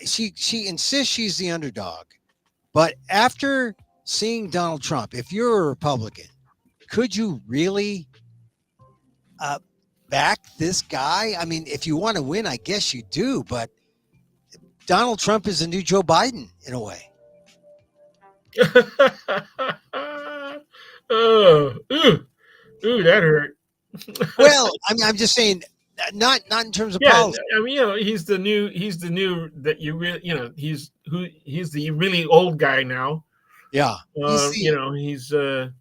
She insists she's the underdog, but after seeing Donald Trump, if you're a Republican, could you really uh, back this guy? I mean, if you want to win, I guess you do, but Donald Trump is the new Joe Biden in a way. Oh, ooh, that hurt. Well, I'm just saying, not in terms of Yeah, politics. I mean, he's the new that you really, he's the really old guy now. Yeah, he's the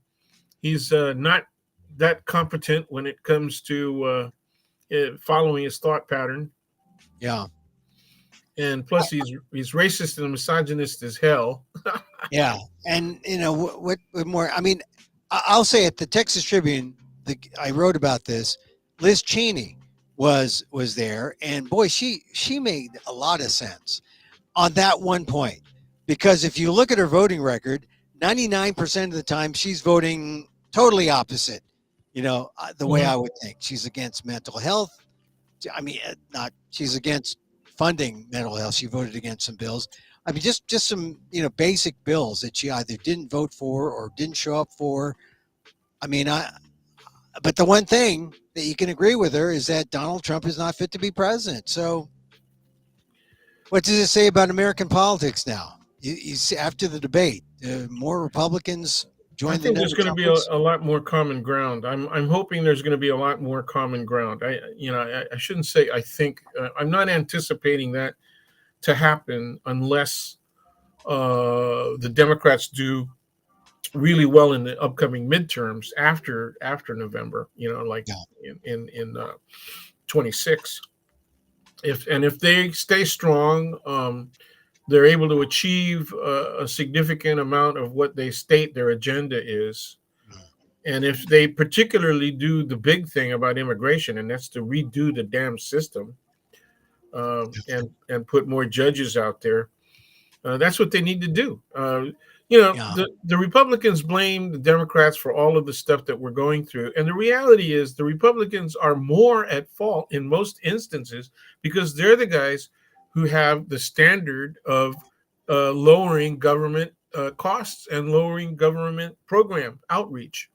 He's not that competent when it comes to following his thought pattern, yeah. and plus he's racist and misogynist as hell. Yeah, and what more? I mean, I'll say at the Texas Tribune, I wrote about this. Liz Cheney was there, and boy, she made a lot of sense on that one point, because if you look at her voting record, 99% of the time she's voting totally opposite. The way Mhm. I would think, she's against mental health. I mean, not she's against funding mental health. She voted against some bills. I mean, just some basic bills that she either didn't vote for or didn't show up for. I mean, but the one thing that you can agree with her is that Donald Trump is not fit to be president. So, what does it say about American politics now? You see, after the debate, more Republicans I join the think no there's going to be Trumpers. a lot more common ground. I'm hoping there's going to be a lot more common ground. I shouldn't say I think. I'm not anticipating that to happen unless the Democrats do really well in the upcoming midterms after November. Like Yeah, in 26. If they stay strong, they're able to achieve a significant amount of what they state their agenda is. And if they particularly do the big thing about immigration, and that's to redo the damn system, and put more judges out there, that's what they need to do. yeah, The Republicans blame the Democrats for all of the stuff that we're going through. And the reality is the Republicans are more at fault in most instances because they're the guys who have the standard of lowering government costs and lowering government program outreach,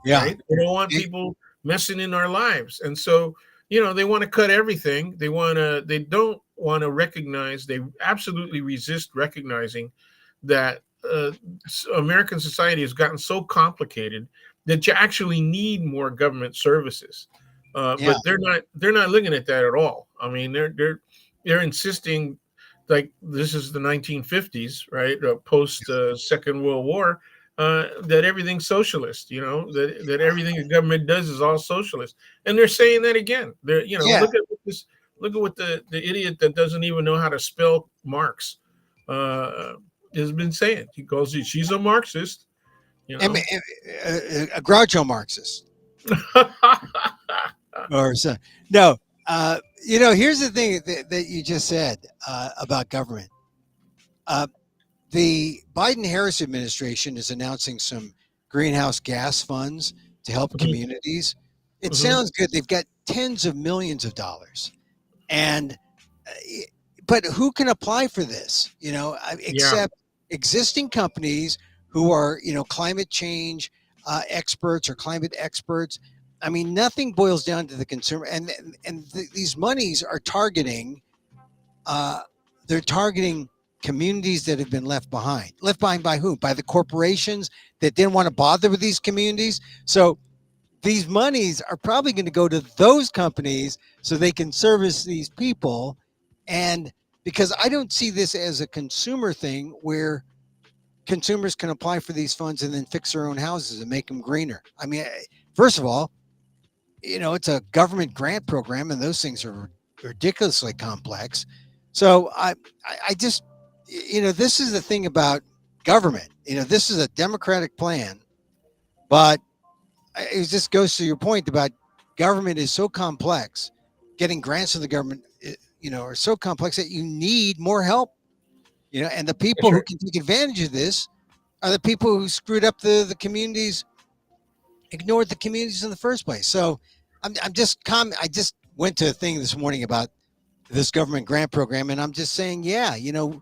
yeah. right? They don't want It- people messing in our lives. And so, they want to cut everything. They don't want to recognize, they absolutely resist recognizing that American society has gotten so complicated that you actually need more government services. yeah, But they're not looking at that at all. I mean, they're insisting like this is the 1950s, right? Post Second World War, that everything's socialist. That everything the government does is all socialist, and they're saying that again. yeah. Look at what the idiot that doesn't even know how to spell Marx uh, has been saying. He calls she's a Marxist. You And, know. a Groucho Marxist or so. No, here's the thing that you just said about government. Uh, the Biden Harris administration is announcing some greenhouse gas funds to help Mhm, communities. It mhm. sounds good. They've got tens of millions of dollars. And, but who can apply for this? Yeah, Except existing companies who are, climate change experts or climate experts. I mean, nothing boils down to the consumer. And these monies are targeting uh, they're targeting communities that have been left behind. Left behind by who? By the corporations that didn't want to bother with these communities. So these monies are probably going to go to those companies so they can service these people. And because I don't see this as a consumer thing where consumers can apply for these funds and then fix their own houses and make them greener. I mean, first of all, it's a government grant program, and those things are ridiculously complex. So I just, this is the thing about government. This is a democratic plan, but it just goes to your point about government is so complex. Getting grants from the government, are so complex that you need more help. And the That's people who right. can take advantage of this are the people who screwed up the communities, ignored the communities in the first place. So I'm just I just went to a thing this morning about this government grant program, and I'm just saying, yeah,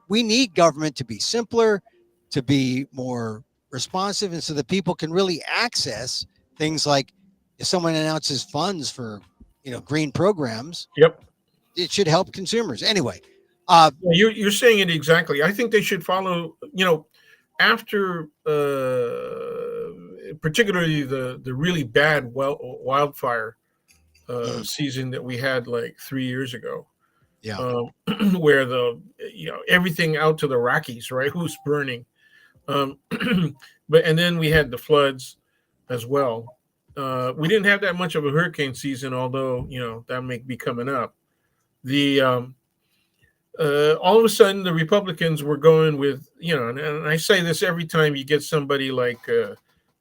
we need government to be simpler, to be more responsive, and so that people can really access things like if someone announces funds for green programs, Yep. it should help consumers anyway. uh Yeah, you're saying it exactly. I think they should follow. After particularly the really bad wildfire mm, season that we had like 3 years ago, yeah. um, where everything out to the Rockies, right, was burning. Um, but and then we had the floods as well. We didn't have that much of a hurricane season, although that may be coming up. The All of a sudden the Republicans were going with and I say this every time you get somebody like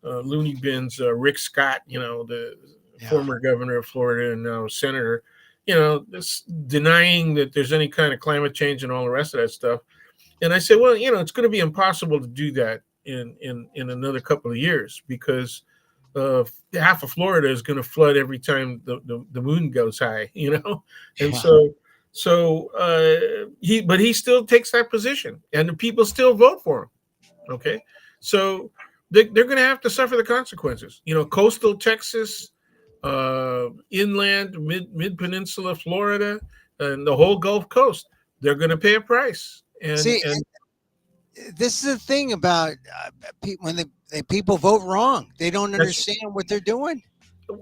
Looney Bins Rick Scott, the Yeah. former governor of Florida and now senator, this denying that there's any kind of climate change and all the rest of that stuff. And I said, well, it's going to be impossible to do that in another couple of years because half of Florida is going to flood every time the moon goes high, and Yeah. he still takes that position, and the people still vote for him. Okay, so they're going to have to suffer the consequences. Coastal Texas, inland mid peninsula Florida, and the whole Gulf Coast, they're going to pay a price. And See, this is the thing about when people vote wrong, they don't that's understand what they're doing.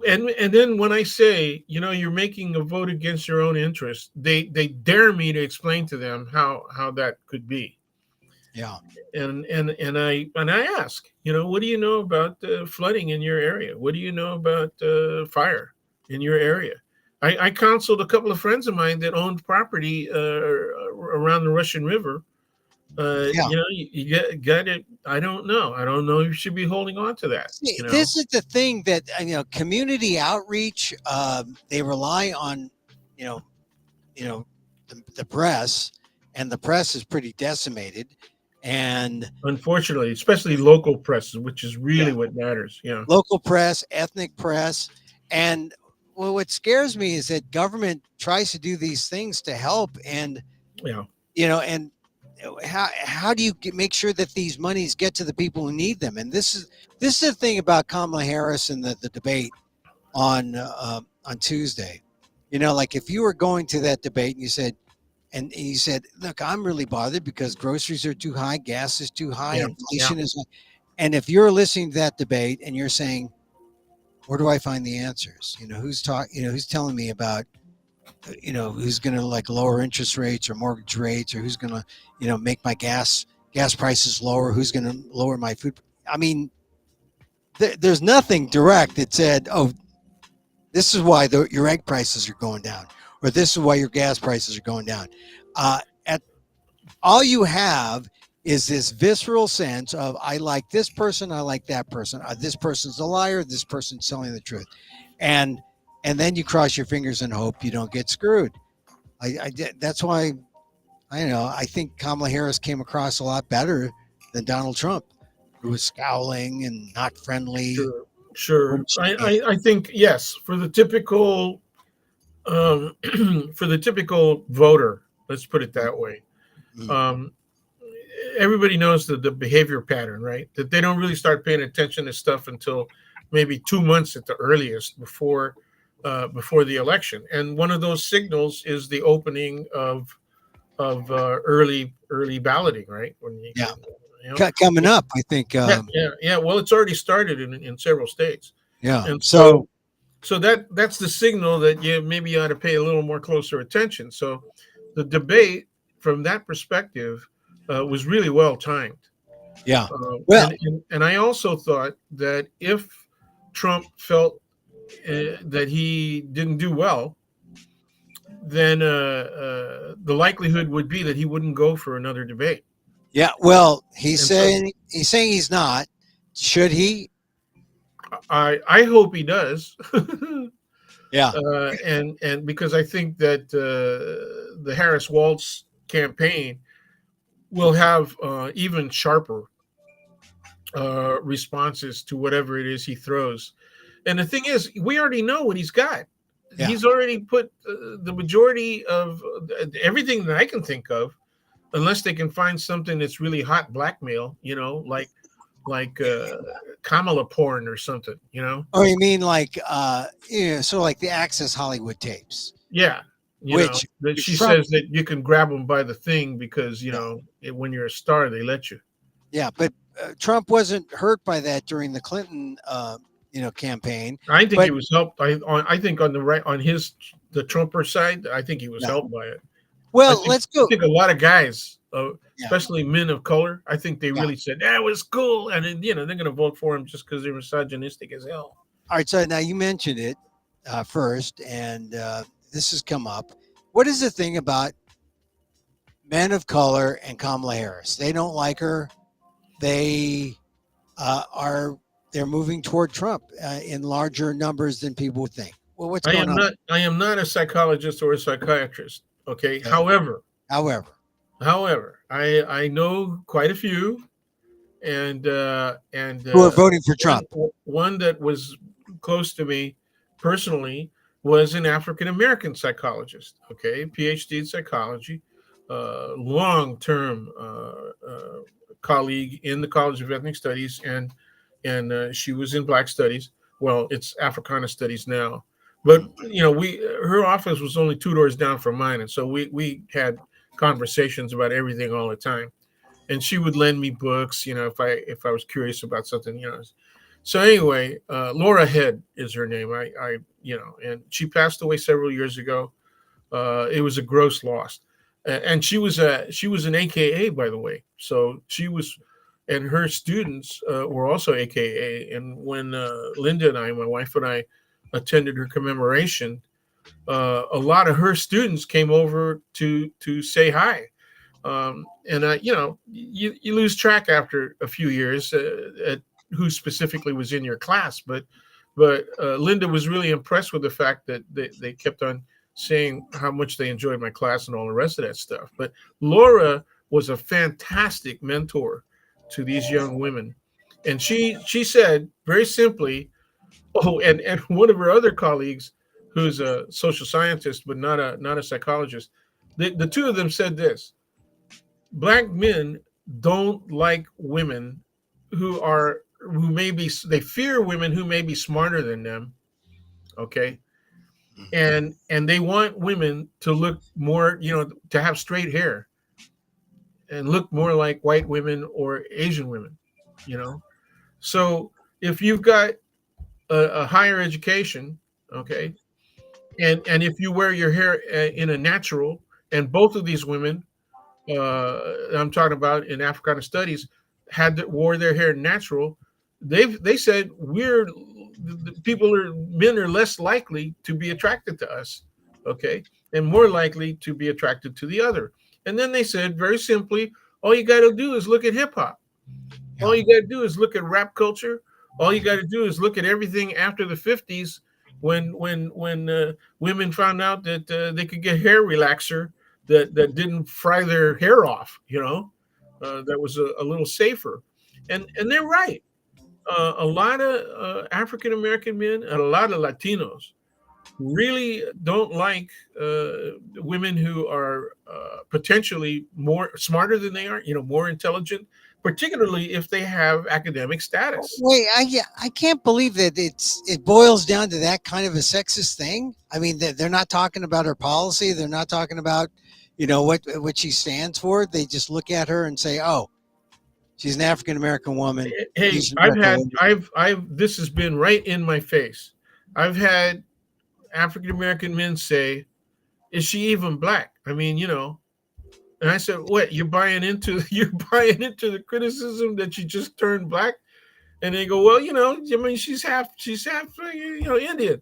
and then when I say, you're making a vote against your own interest, they dare me to explain to them how that could be. Yeah. And I ask, what do you know about flooding in your area? What do you know about fire in your area? I counseled a couple of friends of mine that owned property around the Russian River. Yeah. You got it. I don't know. I don't know if you should be holding on to that. See, this is the thing that community outreach. They rely on, you know, the press, and the press is pretty decimated. And Unfortunately, especially local presses, which is yeah, really what matters. Yeah. local press, ethnic press, and well, what scares me is that government tries to do these things to help, and Yeah. and how do you make sure that these monies get to the people who need them? And this is the thing about Kamala Harris and the debate on Tuesday. Like if you were going to that debate and you said, look, I'm really bothered because groceries are too high, gas is too high, Yeah. Yeah. inflation is high. And if you're listening to that debate and you're saying, where do I find the answers? Who's telling me about who's going to like lower interest rates or mortgage rates, or who's going to make my gas prices lower, who's going to lower my food. I mean, there's nothing direct that said, oh, this is why your egg prices are going down, or this is why your gas prices are going down. At all you have is this visceral sense of, I like this person, I like that person, this person's a liar, this person's telling the truth, and then you cross your fingers and hope you don't get screwed. That's why I don't know. I think Kamala Harris came across a lot better than Donald Trump, who was scowling and not friendly. Sure. Sure. I think yes, for the typical for the typical voter, let's put it that way. Mm. Um, Everybody knows the behavior pattern, right? That they don't really start paying attention to stuff until maybe 2 months at the earliest before the election. And one of those signals is the opening of early balloting, right? When you Yeah, you know, coming up, I think. yeah. Well, it's already started in several states, Yeah. and So so that's the signal that you maybe ought to pay a little more closer attention. So the debate from that perspective was really well timed. yeah. Uh, Well, and I also thought that if Trump felt that he didn't do well, then the likelihood would be that he wouldn't go for another debate. yeah. Well, And so he's saying he's not. Should he? I hope he does. Yeah, And because I think that the Harris Waltz campaign will have even sharper responses to whatever it is he throws. And the thing is, we already know what he's got. yeah. He's already put the majority of everything that I can think of, unless they can find something that's really hot blackmail, like Kamala porn or something. Oh, you mean like so like the Access Hollywood tapes, Yeah, which that which she Trump, says that you can grab them by the thing because yeah, when you're a star they let you. yeah, but Trump wasn't hurt by that during the Clinton campaign, I think he but was helped. I think on the right on his the Trumper side, I think he was yeah. helped by it. I Well, think let's I go. think a lot of guys, Yeah, especially men of color, I think they yeah. really said that was cool, and then, they're going to vote for him just because they're misogynistic as hell. All right. So now you mentioned it first, and this has come up. What is the thing about men of color and Kamala Harris? They don't like her. They are they're moving toward Trump in larger numbers than people would think. Well, what's going on? I am not a psychologist or a psychiatrist. Okay, Okay. However, I know quite a few, and who are voting for one Trump? one that was close to me personally was an African American psychologist. Okay, PhD in psychology, long term colleague in the College of Ethnic Studies, and she was in Black Studies. Well, it's Africana Studies now, but we her office was only two doors down from mine, and so we had conversations about everything all the time, and she would lend me books, if I was curious about something. So anyway, Laura Head is her name. And she passed away several years ago. It was a gross loss, and she was an AKA, by the way. So she was, and her students were also AKA. And when Linda and I, my wife and I, attended her commemoration, a lot of her students came over to say hi. And you lose track after a few years at who specifically was in your class, but Linda was really impressed with the fact that they kept on saying how much they enjoyed my class and all the rest of that stuff. But Laura was a fantastic mentor to these young women, and she said very simply, oh, and one of her other colleagues, who's a social scientist but not a psychologist, the two of them said this: Black men don't like women who may be, they fear women who may be smarter than them. Okay, and they want women to look more, to have straight hair and look more like white women or Asian women. you know so if you've got a higher education, okay, and if you wear your hair in a natural, and both of these women, I'm talking about in Africana studies, wore their hair natural. They said men are less likely to be attracted to us, okay, and more likely to be attracted to the other. And then they said very simply, all you got to do is look at hip hop. Yeah, All you got to do is look at rap culture. All you got to do is look at everything after the 50s, when women found out that they could get hair relaxer that didn't fry their hair off, that was a little safer. And they're right. A lot of African American men and a lot of Latinos really don't like women who are potentially more smarter than they are, more intelligent, particularly if they have academic status. wait, yeah, I can't believe that it boils down to that kind of a sexist thing. I mean, they're not talking about her policy. They're not talking about, what she stands for. They just look at her and say, "Oh, she's an African American woman. Hey, These are the women." I've this has been right in my face. I've had African American men say, "Is she even black?" I mean, and I said, "What? You're buying into you're buying into the criticism that she just turned black?" And they go, "Well, I mean, she's half, Indian."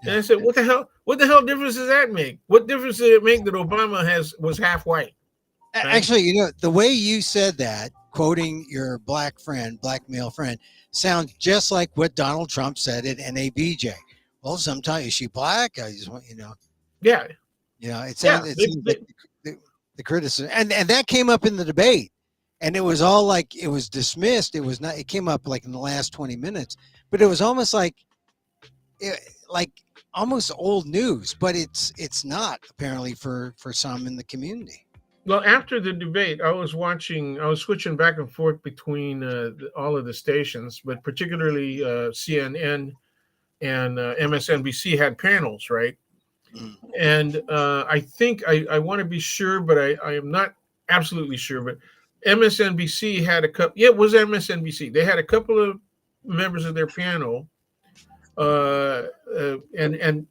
And Yeah. I said, "What the hell? What the hell difference does that make? What difference did it make that Obama was half white?" Right? Actually, the way you said that, quoting your black male friend, sounds just like what Donald Trump said at NABJ. Well, sometimes is she black? I just want Yeah, it yeah. sounds like the criticism, and that came up in the debate, and it was all like it was dismissed. It was not. It came up like in the last 20 minutes, but it was almost it, like almost old news. But it's not apparently for some in the community. Well, after the debate, I was switching back and forth between all of the stations, but particularly CNN and MSNBC had panels, right? Mm. And I think I want to be sure, but I am not absolutely sure. But MSNBC had a couple. Yeah, it was MSNBC. They had a couple of members of their panel, and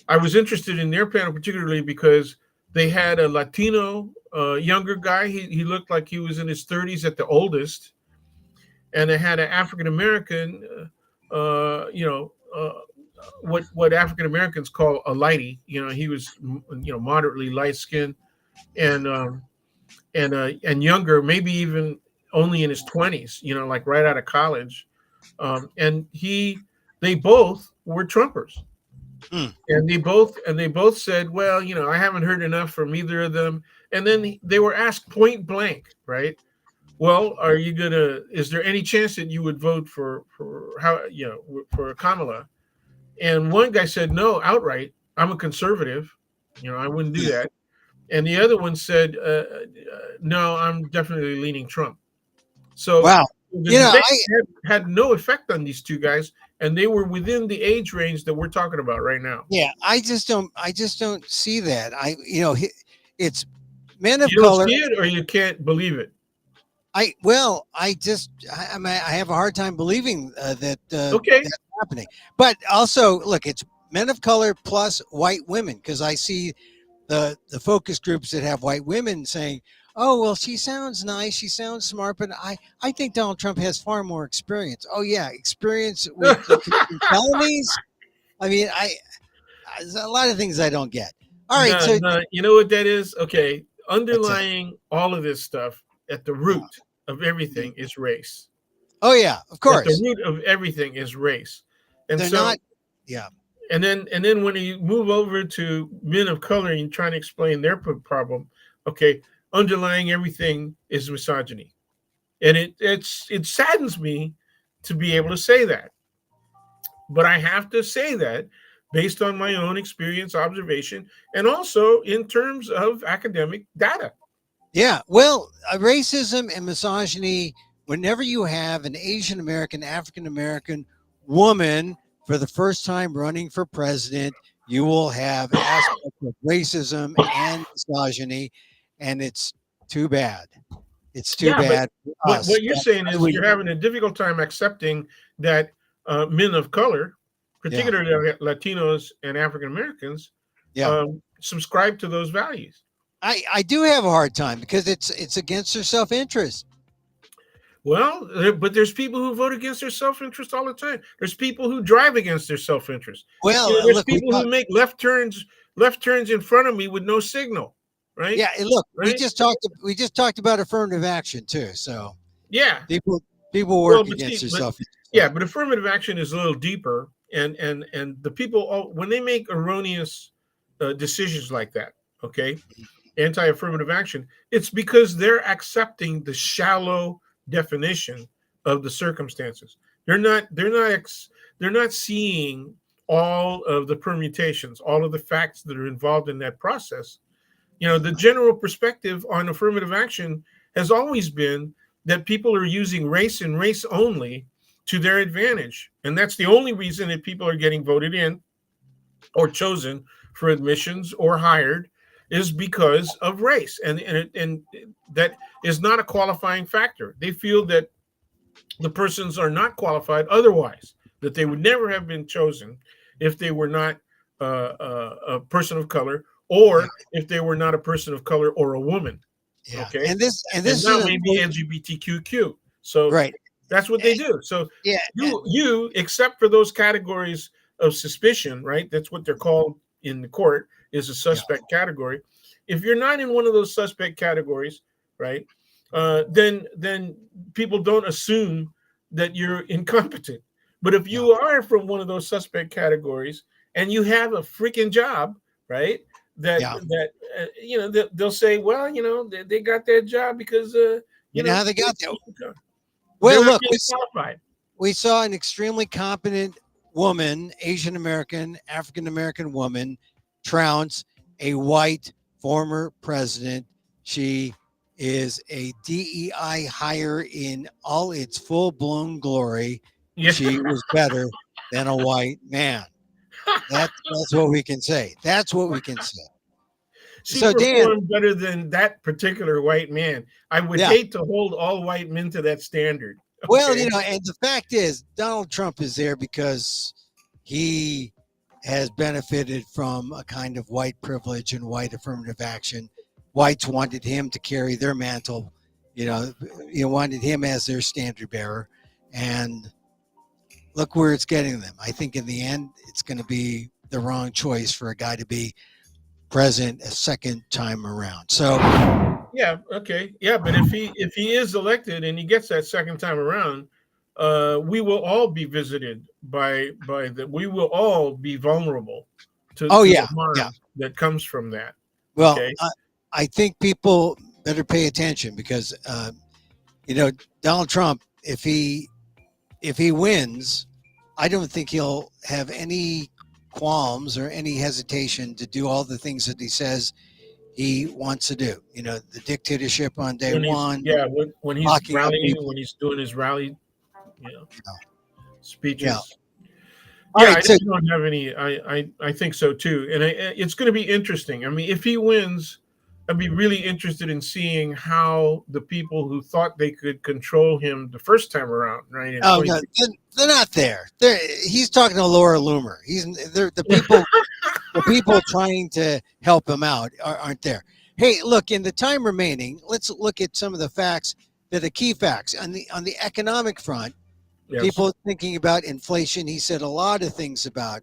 I was interested in their panel particularly because they had a Latino younger guy. He looked like he was in his 30s at the oldest, and they had an African American, what African Americans call a lighty. He was moderately light skinned and and younger, maybe even only in his 20s. Like right out of college, and they both were Trumpers. Mm. And they both said, well, I haven't heard enough from either of them. And then they were asked point blank, right? Well, is there any chance that you would vote for Kamala? And one guy said no outright. I'm a conservative. I wouldn't do Yeah. that. And the other one said, no, I'm definitely leaning Trump. So Wow. the You know, debate I had no effect on these two guys, and they were within the age range that we're talking about right now. yeah, I just don't see that. It's men of You don't color. see it, or you can't believe it. I have a hard time believing that Okay. that's happening. But also, look, it's men of color plus white women because I see the focus groups that have white women saying, "Oh, well, she sounds nice, she sounds smart, but I think Donald Trump has far more experience." Oh yeah, experience with committing felonies. I mean, there's a lot of things I don't get. All right, No, so no, you know what that is? Okay, what's that? underlying all of this stuff at the Yeah. root of Mhm. everything is race. Oh yeah, of At the course. root of everything is race. And They're so not. Yeah, and then when you move over to men of color and you're trying to explain their problem, okay, underlying everything is misogyny. And it saddens me to be able to say that. But I have to say that based on my own experience, observation, and also in terms of academic data. yeah. Well, racism and misogyny. Whenever you have an Asian American, African American woman for the first time running for president, you will have aspects of racism and misogyny, and it's too bad. It's too Yeah, but bad for us. what you're But saying I is would, you're having a difficult time accepting that men of color, yeah, particularly Latinos and African Americans, yeah. subscribe to those values. I do have a hard time because it's against their self interest. Well, but there's people who vote against their self-interest all the time. There's people who drive against their self-interest. Well, There's look, we people who talk. make left turns in front of me with no signal, right? Yeah, and look, Right? we just talked about affirmative action too. So Yeah. people people Well, work but against see, their but self yeah, interest. but affirmative action is a little deeper, and the people when they make erroneous decisions like that, okay, anti-affirmative action, it's because they're accepting the shallow definition of the circumstances. They're not seeing all of the permutations, all of the facts that are involved in that process. The general perspective on affirmative action has always been that people are using race and race only to their advantage, and that's the only reason that people are getting voted in or chosen for admissions or hired is because of race, and that is not a qualifying factor. They feel that the persons are not qualified otherwise, that they would never have been chosen if they were not a person of color, Yeah, or if they were not a person of color or a woman. yeah. Okay, And and this is now a maybe LGBTQQ. So right. that's what they do. So Yeah, you except for those categories of suspicion, right? That's what they're called in the court, is a yeah, suspect category. If you're not in one of those suspect categories, right? then people don't assume that you're incompetent. But if Yeah. you are from one of those suspect categories and you have a freaking job, right? Yeah. They'll say, well, they got that job because You know how they got there? they're Well, not look, getting qualified. we saw an extremely competent woman, Asian American, African American woman, trounce a white former president. She is a DEI hire in all its full blown glory. Yeah. She was better than a white man. That's what we can say. That's what we can say. She So Dan, performed better than that particular white man. I would yeah. hate to hold all white men to that standard. Well, Okay. and the fact is, Donald Trump is there because he has benefited from a kind of white privilege and white affirmative action. Whites wanted him to carry their mantle, you know, wanted him as their standard bearer. And look where it's getting them. I think in the end, it's going to be the wrong choice for a guy to be president a second time around. So, Yeah, okay. Yeah, but if he is elected and he gets that second time around, we will all be visited by the we will all be vulnerable oh, to the yeah, yeah. harm that comes from that. Well, Okay. I think people better pay attention because, you know, Donald Trump, if he wins, I don't think he'll have any qualms or any hesitation to do all the things that he says he wants to do. You know, the dictatorship on day one, When he's locking up rallying, people. when he's doing his rally, you know, Yeah. speeches. All Yeah, I right. So, just don't have any. I think so too, and it's going to be interesting. I mean, if he wins, I'd be really interested in seeing how the people who thought they could control him the first time around, right in oh no, 20. they're not there. He's talking to Laura Loomer. They're the people. The people trying to help him out aren't there. Hey, look, in the time remaining, let's look at some of the facts that are key facts on the economic front. Yes. People thinking about inflation. He said a lot of things about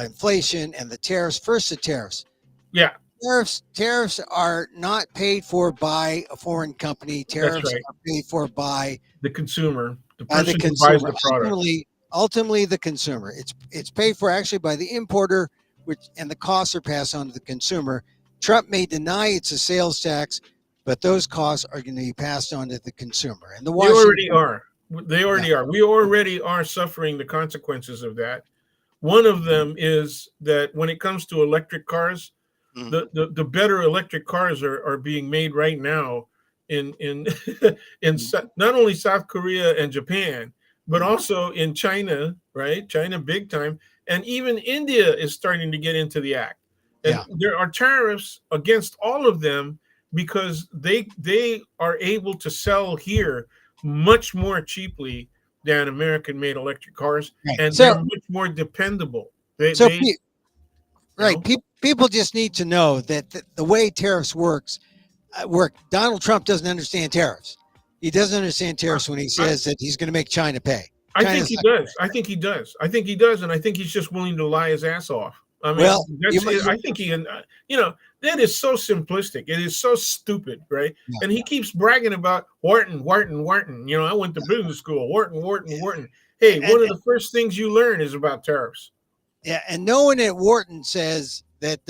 inflation and the tariffs. First, the tariffs. Yeah, Tariffs are not paid for by a foreign company. that's Tariffs right. are paid for The consumer, the by the person who buys consumer. the product. Ultimately the consumer. It's paid for actually by the importer, which and the costs are passed on to the consumer. Trump may deny it's a sales tax, but those costs are going to be passed on to the consumer. And the They already Washington, are. They yeah, already are. We already are suffering the consequences of that. One of them is that when it comes to electric cars, mm, the better electric cars are being made right now in mm, not only South Korea and Japan, but mm, also in China, right? China big time, and even India is starting to get into the act. And yeah, there are tariffs against all of them because they are able to sell here much more cheaply than American made electric cars, right. and they're So, much more dependable. They so they you right, know people just need to know that the way tariffs work. Donald Trump doesn't understand tariffs. He doesn't understand tariffs when he I, says that he's going to make China pay. I think China's he not going to does. I think he does. I think he does, and I think he's just willing to lie his ass off. I pay. Well, mean, that's it. I think that is so simplistic. It is so stupid, right? yeah, And he keeps bragging about Wharton, Wharton, Wharton. I went to business school. Wharton, Wharton, Wharton. Hey, and one of the first things you learn is about tariffs. yeah, and no one at Wharton says that.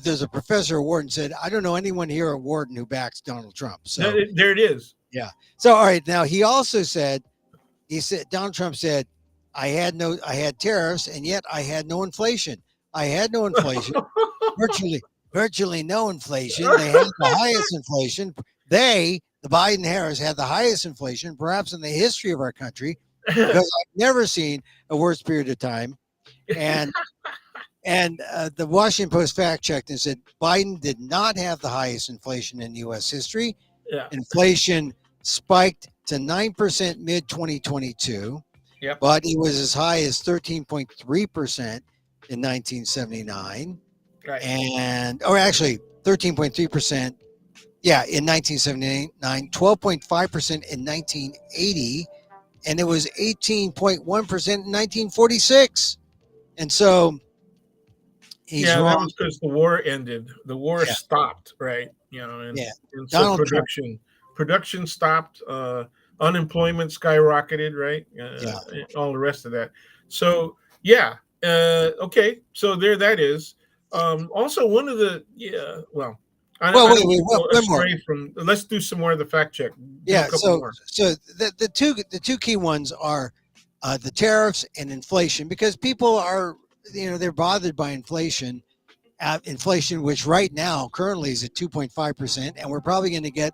There's a professor at Wharton said, "I don't know anyone here at Wharton who backs Donald Trump." So There it is. yeah. So all right, now he also said Donald Trump said, I had tariffs and yet I had no inflation. I had no inflation, virtually no inflation. They had the highest inflation. The Biden Harris had the highest inflation, perhaps in the history of our country, because I've never seen a worse period of time. And the Washington Post fact checked and said Biden did not have the highest inflation in U.S. history. Yeah. Inflation spiked to 9% mid 2022, Yep. but it was as high as 13.3% in 1979. Right. Or actually 13.3%, yeah, in 1979, 12.5% in 1980, and it was 18.1% in 1946. And so he's Yeah, that wrong. was because the war ended. The war Yeah, stopped, right? yeah. And so Donald Trump, production production stopped, unemployment skyrocketed, right? Yeah. All the rest of that. So yeah, okay. So there that is. Also, one of the yeah, well, Well, I wait, don't wait, want to go one more. astray from. Let's do some more of the fact check. Give a Yeah. couple more. So the two key ones are the tariffs and inflation, because people are, they're bothered by inflation. Inflation, which right now currently is at 2.5%, and we're probably going to get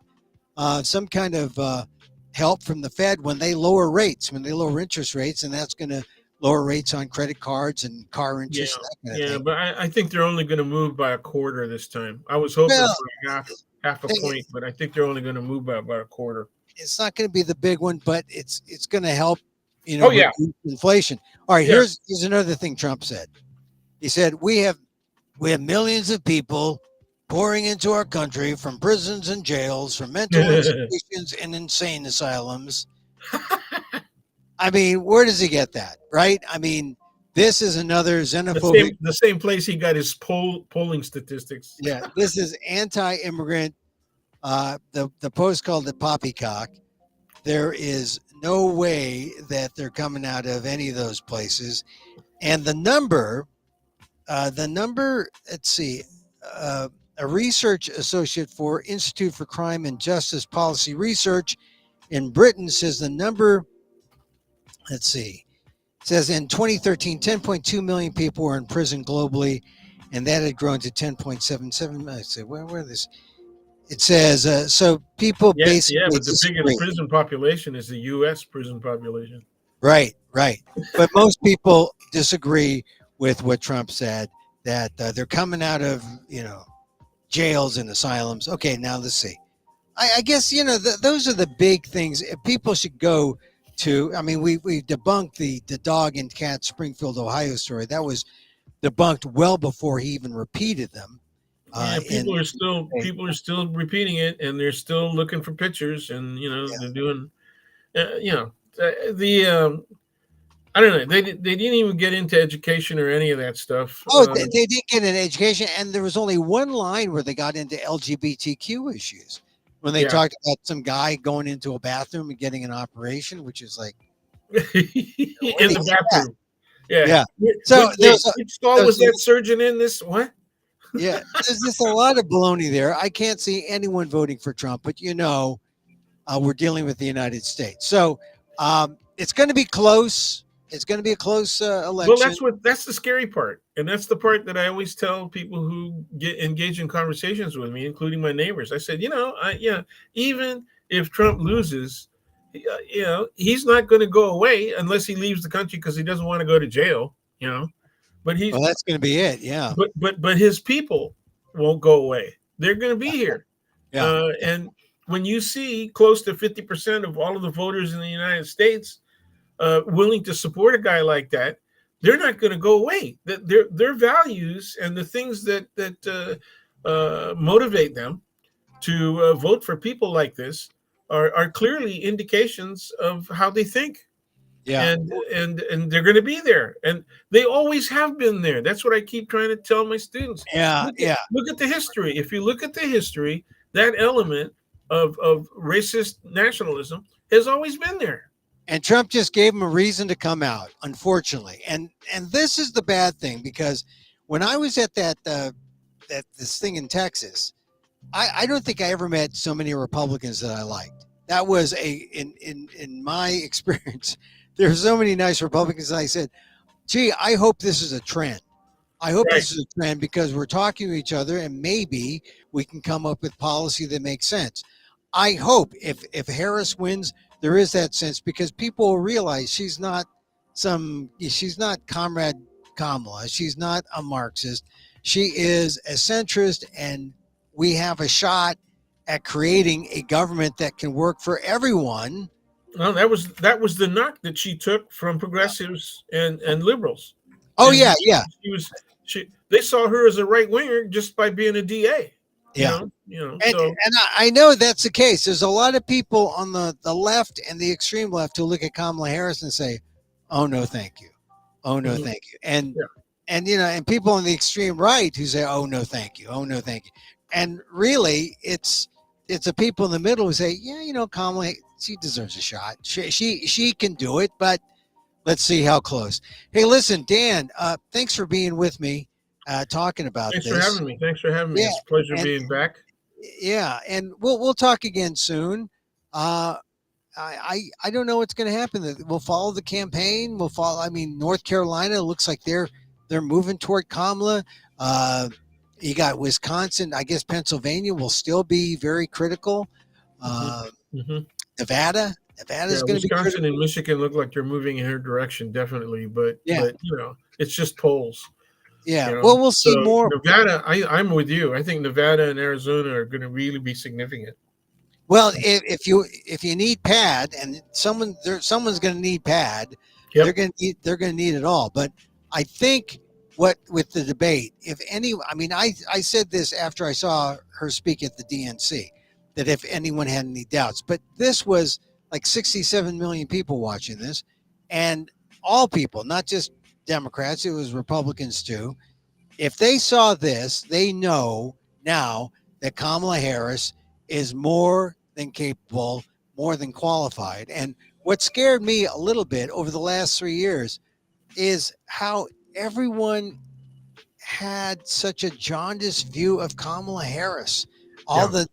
some kind of help from the Fed when they lower rates, when they lower interest rates, and that's going to lower rates on credit cards and car Yeah, interest and that kind of yeah, thing. but I think they're only going to move by a quarter this time. I was hoping Well, for half a point, but I think they're only going to move by about a quarter. it's not going to be the big one, but it's going to help, Oh yeah, reduce inflation. All right, yeah. here's another thing Trump said. He said we have millions of people pouring into our country from prisons and jails, from mental institutions and insane asylums. I mean, where does he get that? Right? I mean, this is another xenophobic. The same place he got his polling statistics. Yeah, this is anti-immigrant. The Post called it poppycock. There is no way that they're coming out of any of those places. And the number. Let's see. A research associate for Institute for Crime and Justice Policy Research in Britain says the number. Let's see. Says in 2013, 10.2 million people were in prison globally, and that had grown to 10.77. I say, where this? It says so. People Yeah, yeah, basically but the biggest disagree. prison population is the U.S. prison population. Right, right. But most people disagree with what Trump said, that they're coming out of jails and asylums. Okay, now let's see. I guess those are the big things people should go to. I mean, we debunked the dog and cat Springfield, Ohio story. That was debunked well before he even repeated them. Yeah, In people are still repeating it, and they're still looking for pictures, and yeah. they're doing, the I don't know. They didn't even get into education or any of that stuff. Oh, they did get an education, and there was only one line where they got into LGBTQ issues when they Yeah, talked about some guy going into a bathroom and getting an operation, which is like, where in did the he get that? bathroom. Yeah. Which, So there's a, which stall there's was a, that surgeon in? This what? yeah, there's just a lot of baloney there. I can't see anyone voting for Trump, but we're dealing with the United States, so it's going to be close. It's going to be a close Well, election. that's the scary part, and that's the part that I always tell people who get engaged in conversations with me, including my neighbors. I said, even if Trump loses, he's not going to go away unless he leaves the country because he doesn't want to go to jail. But he's Well, that's going to be it. Yeah, but his people won't go away. They're going to be here, yeah. and when you see close to 50% of all of the voters in the United States willing to support a guy like that, they're not going to go away. Their values and the things that motivate them to vote for people like this are clearly indications of how they think, Yeah. and they're going to be there, and they always have been there. That's what I keep trying to tell my students. Yeah, yeah. Look at the history. If you look at the history, that element of racist nationalism has always been there. And Trump just gave him a reason to come out, unfortunately. And this is the bad thing, because when I was at this thing in Texas, I don't think I ever met so many Republicans that I liked. That was in my experience. There's so many nice Republicans. And I said, gee, I hope this is a trend. I hope Right. this is a trend, because we're talking to each other and maybe we can come up with policy that makes sense. I hope if Harris wins, there is that sense, because people will realize she's not Comrade Kamala. She's not a Marxist. She is a centrist, and we have a shot at creating a government that can work for everyone. Well, that was the knock that she took from progressives and liberals. Oh And yeah, yeah, they saw her as a right winger just by being a DA. yeah. And So I know that's the case. There's a lot of people on the left and the extreme left who look at Kamala Harris and say, "Oh no, thank you. Oh no, Mhm. thank you." And Yeah. and people on the extreme right who say, "Oh no, thank you. Oh no, thank you." And really, it's it's the people in the middle who say, yeah, Kamala, she deserves a shot. She can do it, but let's see how close. Hey, listen, Dan, thanks for being with me, talking about Thanks for this. having me. Thanks for having me. Yeah, It's a pleasure and being back. yeah, and we'll talk again soon. Uh, I don't know what's going to happen. We'll follow the campaign. We'll follow. I mean, North Carolina looks like they're moving toward Kamala. Uh, you got Wisconsin. I guess Pennsylvania will still be very critical. Hmm. Uh, Hmm. Nevada, Yeah, Nevada's going to be Wisconsin and critical. Michigan look like they're moving in her direction, definitely. But Yeah, but it's just polls. yeah. Well, we'll see So more. Nevada, I'm with you. I think Nevada and Arizona are going to really be significant. Well, if you need pad, and someone's going to need pad, Yep. they're going to need it all. But I think what with the debate, if any, I mean, I said this after I saw her speak at the DNC, that if anyone had any doubts, but this was like 67 million people watching this, and all people, not just Democrats, it was Republicans too. If they saw this, they know now that Kamala Harris is more than capable, more than qualified. And what scared me a little bit over the last 3 years is how everyone had such a jaundiced view of Kamala Harris. All Yeah.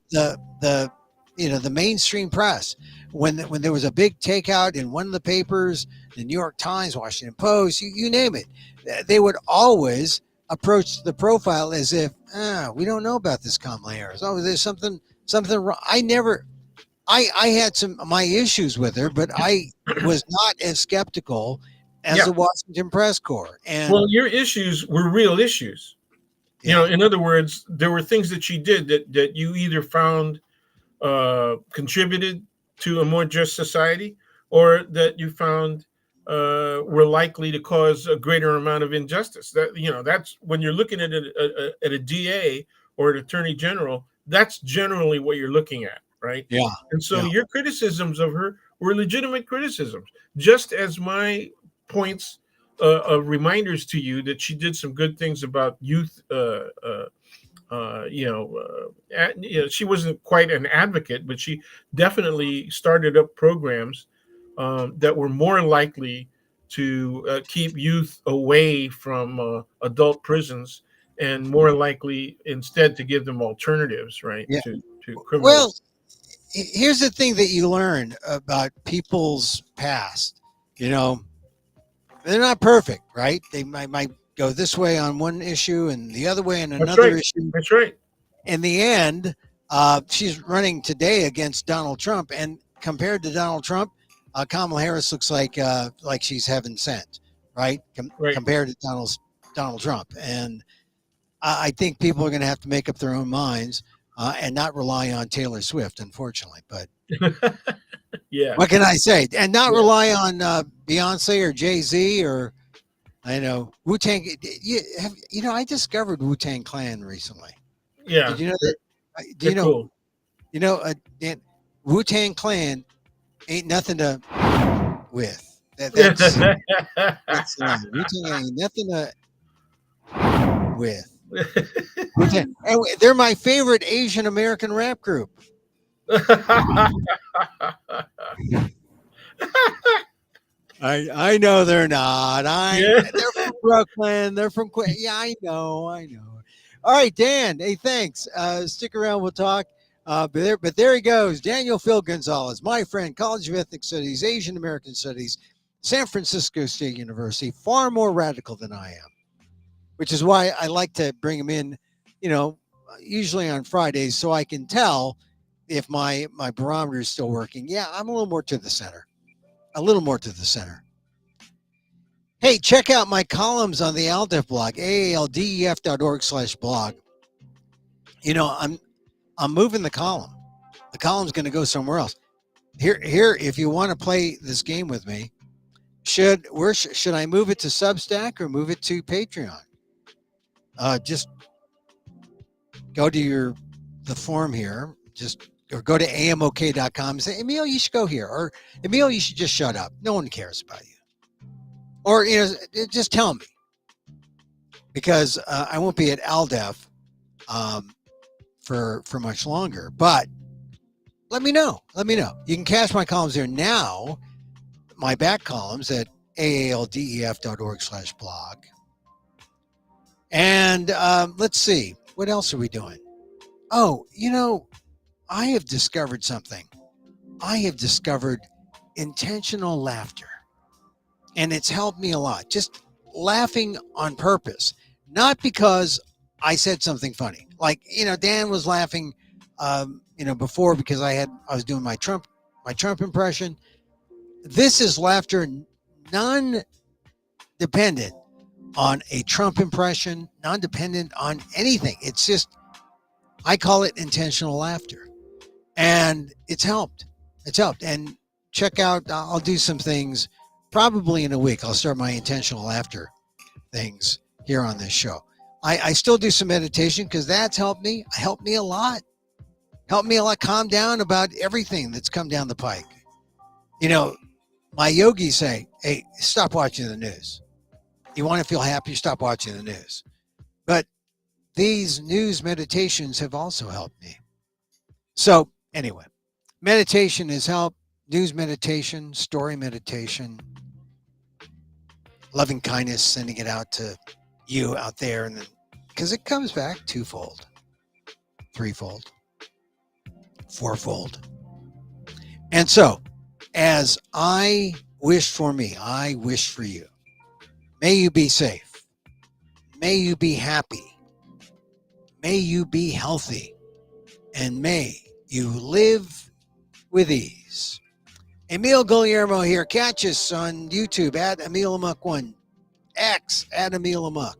the mainstream press, when there was a big takeout in one of the papers, the New York Times, Washington Post, you name it, they would always approach the profile as if we don't know about this Kamala Harris. Oh, there's something wrong. I had some my issues with her, but I was not as skeptical as Yeah. the Washington press corps. And Well, your issues were real issues. yeah, In other words, there were things that she did that you either found contributed to a more just society, or that you found were likely to cause a greater amount of injustice. That's when you're looking at a DA or an attorney general. That's generally what you're looking at, right? yeah, And so yeah, your criticisms of her were legitimate criticisms, just as my points of reminders to you that she did some good things about youth. She wasn't quite an advocate, but she definitely started up programs that were more likely to keep youth away from adult prisons, and more likely instead to give them alternatives, right, yeah. to criminal. Well, here's the thing that you learn about people's past. You know, they're not perfect, right? They might go this way on one issue and the other way on That's another right. issue. That's right. In the end, she's running today against Donald Trump, and compared to Donald Trump, Kamala Harris looks like she's heaven sent, right? Right. Compared to Donald Trump, and I think people are going to have to make up their own minds and not rely on Taylor Swift, unfortunately. But Yeah. what can I say? And not Yeah. rely on Beyonce or Jay-Z or I know Wu Tang. I discovered Wu Tang Clan recently. Yeah. Did you know They're, that? Do they're you know? cool. You know, Wu Tang Clan ain't nothing to with. That's Wu Tang ain't nothing to with. Wu-Tang. And they're my favorite Asian American rap group. I know they're not. Yeah. They're from Brooklyn. They're from Yeah, I know. All right, Dan. Hey, thanks. Stick around. We'll talk. But there he goes. Daniel Phil Gonzalez, my friend, College of Ethnic Studies, Asian American Studies, San Francisco State University. Far more radical than I am, which is why I like to bring him in. Usually on Fridays, so I can tell if my barometer is still working. Yeah, I'm a little more to the center. A little more to the center. Hey, check out my columns on the ALDEF blog, aaldef.org/blog. I'm moving the column. The column's going to go somewhere else. Here, if you want to play this game with me, should I move it to Substack or move it to Patreon? Just go to the form here. Or go to amok.com and say, Emil, you should go here, or Emil, you should just shut up. No one cares about you. Or just tell me, because I won't be at ALDEF for much longer. But let me know. Let me know. You can catch my columns there now, my back columns at aaldef.org/blog. And let's see, what else are we doing? Oh, I have discovered something. I have discovered intentional laughter, and it's helped me a lot. Just laughing on purpose, not because I said something funny. Like, Dan was laughing, before because I was doing my Trump impression. This is laughter non-dependent on a Trump impression, non-dependent on anything. It's just, I call it intentional laughter, and it's helped. It's helped. And check out, I'll do some things probably in a week. I'll start my intentional laughter things here on this show. I still do some meditation because that's helped me a lot. Helped me a lot calm down about everything that's come down the pike. My yogis say, hey, stop watching the news. You want to feel happy, stop watching the news. But these news meditations have also helped me. So anyway, meditation has helped. News meditation, story meditation, loving kindness, sending it out to you out there, and then because it comes back twofold, threefold, fourfold. And so, as I wish for me, I wish for you. May you be safe. May you be happy. May you be healthy. And may you live with ease. Emil Guillermo here. Catch us on YouTube at Emil Amok 1, X at Emil Amok,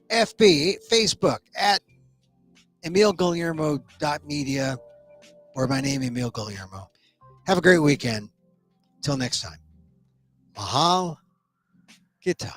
FB, Facebook at emilguillermo.media, or my name, Emil Guillermo. Have a great weekend. Till next time. Mahal Gita.